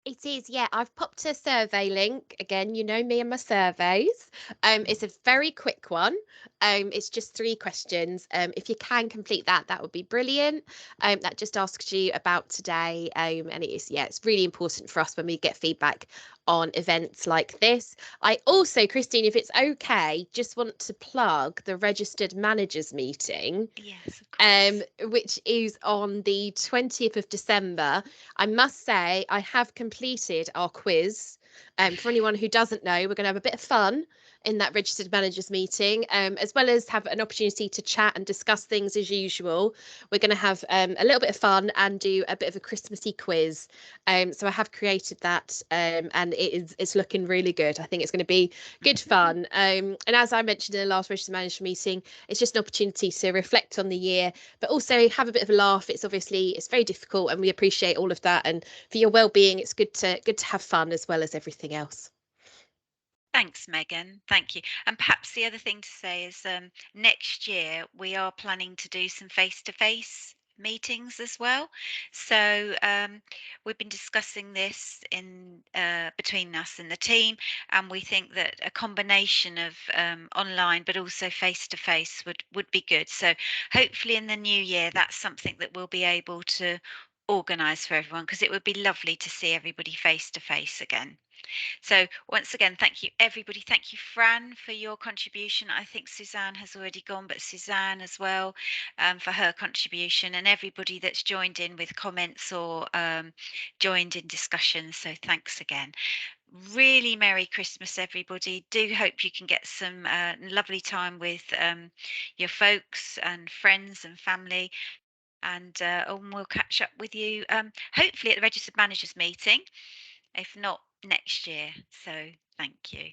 It is, yeah. I've popped a survey link. Again, you know me and my surveys. It's a very quick one. It's just 3 questions. If you can complete that, that would be brilliant. That just asks you about today. And it's really important for us when we get feedback on events like this. I also, Christine, if it's okay, just want to plug the registered managers meeting. Yes, of course. Which is on the 20th of December. I must say I have completed our quiz. For anyone who doesn't know, we're going to have a bit of fun in that registered managers meeting, as well as have an opportunity to chat and discuss things as usual. We're going to have a little bit of fun and do a bit of a Christmassy quiz. So I have created that, and it's looking really good. I think it's going to be good fun. And as I mentioned in the last registered manager meeting, it's just an opportunity to reflect on the year, but also have a bit of a laugh. It's very difficult, and we appreciate all of that. And for your well-being, it's good to have fun as well as everything else. Thanks, Megan. Thank you. And perhaps the other thing to say is next year we are planning to do some face-to-face meetings as well. So we've been discussing this in between us and the team, and we think that a combination of online but also face-to-face would be good. So hopefully in the new year that's something that we'll be able to organise for everyone, because it would be lovely to see everybody face-to-face again. So once again, thank you, everybody. Thank you, Fran, for your contribution. I think Suzanne has already gone, but Suzanne as well for her contribution, and everybody that's joined in with comments or joined in discussions. So thanks again. Really Merry Christmas, everybody. Do hope you can get some lovely time with your folks and friends and family. And we'll catch up with you hopefully at the registered managers meeting, if not next year. So thank you.